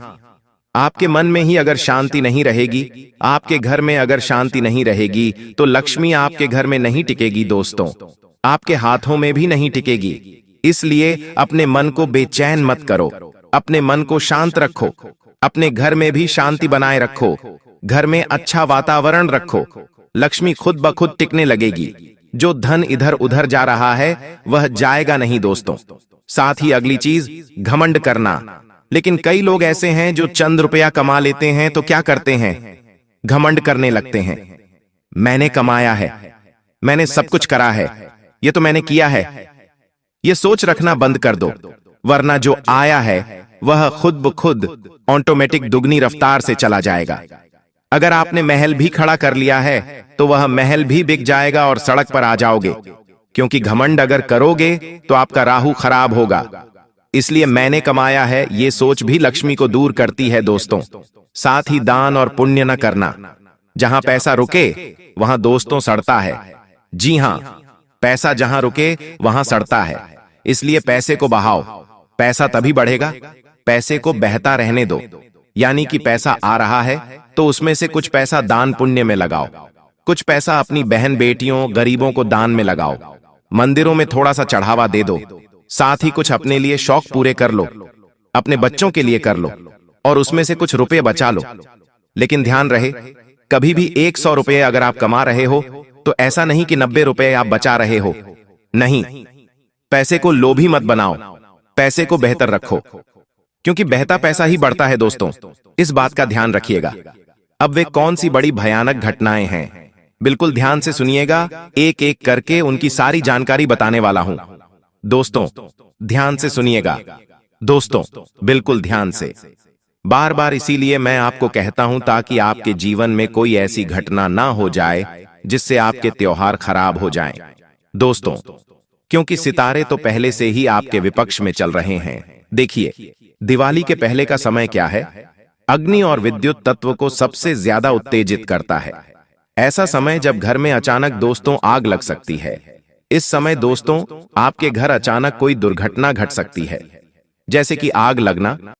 [SPEAKER 2] आपके मन में ही अगर शांति नहीं रहेगी, आपके घर में अगर शांति नहीं रहेगी, तो लक्ष्मी आपके घर में नहीं टिकेगी दोस्तों, आपके हाथों में भी नहीं टिकेगी। इसलिए अपने मन को बेचैन मत करो, अपने मन को शांत रखो, अपने घर में भी शांति बनाए रखो, घर में अच्छा वातावरण रखो, लक्ष्मी खुद ब खुद टिकने लगेगी। जो धन इधर उधर जा रहा है वह जाएगा नहीं दोस्तों। साथ ही अगली चीज, घमंड करना। लेकिन कई लोग ऐसे हैं जो चंद रुपया कमा लेते हैं तो क्या करते हैं, घमंड करने लगते हैं। मैंने कमाया है, मैंने सब कुछ करा है, ये तो मैंने किया है। ये सोच रखना बंद कर दो, वरना जो आया है वह खुद ब खुद ऑटोमेटिक दुगनी रफ्तार से चला जाएगा। अगर आपने महल भी खड़ा कर लिया है तो वह महल भी बिक जाएगा और सड़क पर आ जाओगे, क्योंकि घमंड अगर करोगे तो आपका राहु खराब होगा। इसलिए मैंने कमाया है ये सोच भी लक्ष्मी को दूर करती है दोस्तों। साथ ही दान और पुण्य न करना। जहां पैसा रुके वहां दोस्तों सड़ता है। जी हां, पैसा जहां रुके वहां सड़ता है। इसलिए पैसे को बहाओ, पैसा तभी बढ़ेगा। पैसे को बहता रहने दो, यानी कि पैसा आ रहा है तो उसमें से कुछ पैसा दान पुण्य में लगाओ, कुछ पैसा अपनी बहन बेटियों गरीबों को दान में लगाओ, मंदिरों में थोड़ा सा चढ़ावा दे दो। साथ ही कुछ अपने लिए शौक पूरे कर लो, अपने बच्चों के लिए कर लो और उसमें से कुछ रुपए बचा लो। लेकिन ध्यान रहे, कभी भी 100 रुपए अगर आप कमा रहे हो तो ऐसा नहीं कि 90 रुपए आप बचा रहे हो। नहीं, पैसे को लोभी मत बनाओ, पैसे को बेहतर रखो, क्योंकि बहता पैसा ही बढ़ता है दोस्तों। इस बात का ध्यान रखिएगा। अब वे कौन सी बड़ी भयानक घटनाएं हैं, बिल्कुल ध्यान से सुनिएगा। एक एक करके उनकी सारी जानकारी बताने वाला हूं। दोस्तों ध्यान से सुनिएगा, दोस्तों बिल्कुल ध्यान से। बार बार इसीलिए मैं आपको कहता हूं ताकि आपके जीवन में कोई ऐसी घटना ना हो जाए जिससे आपके त्योहार खराब हो जाएं। दोस्तों, क्योंकि सितारे तो पहले से ही आपके विपक्ष में चल रहे हैं। देखिए, दिवाली के पहले का समय क्या है, अग्नि और विद्युत तत्व को सबसे ज्यादा उत्तेजित करता है। ऐसा समय जब घर में अचानक दोस्तों आग लग सकती है। इस समय दोस्तों आपके घर अचानक कोई दुर्घटना घट सकती है, जैसे कि आग लगना,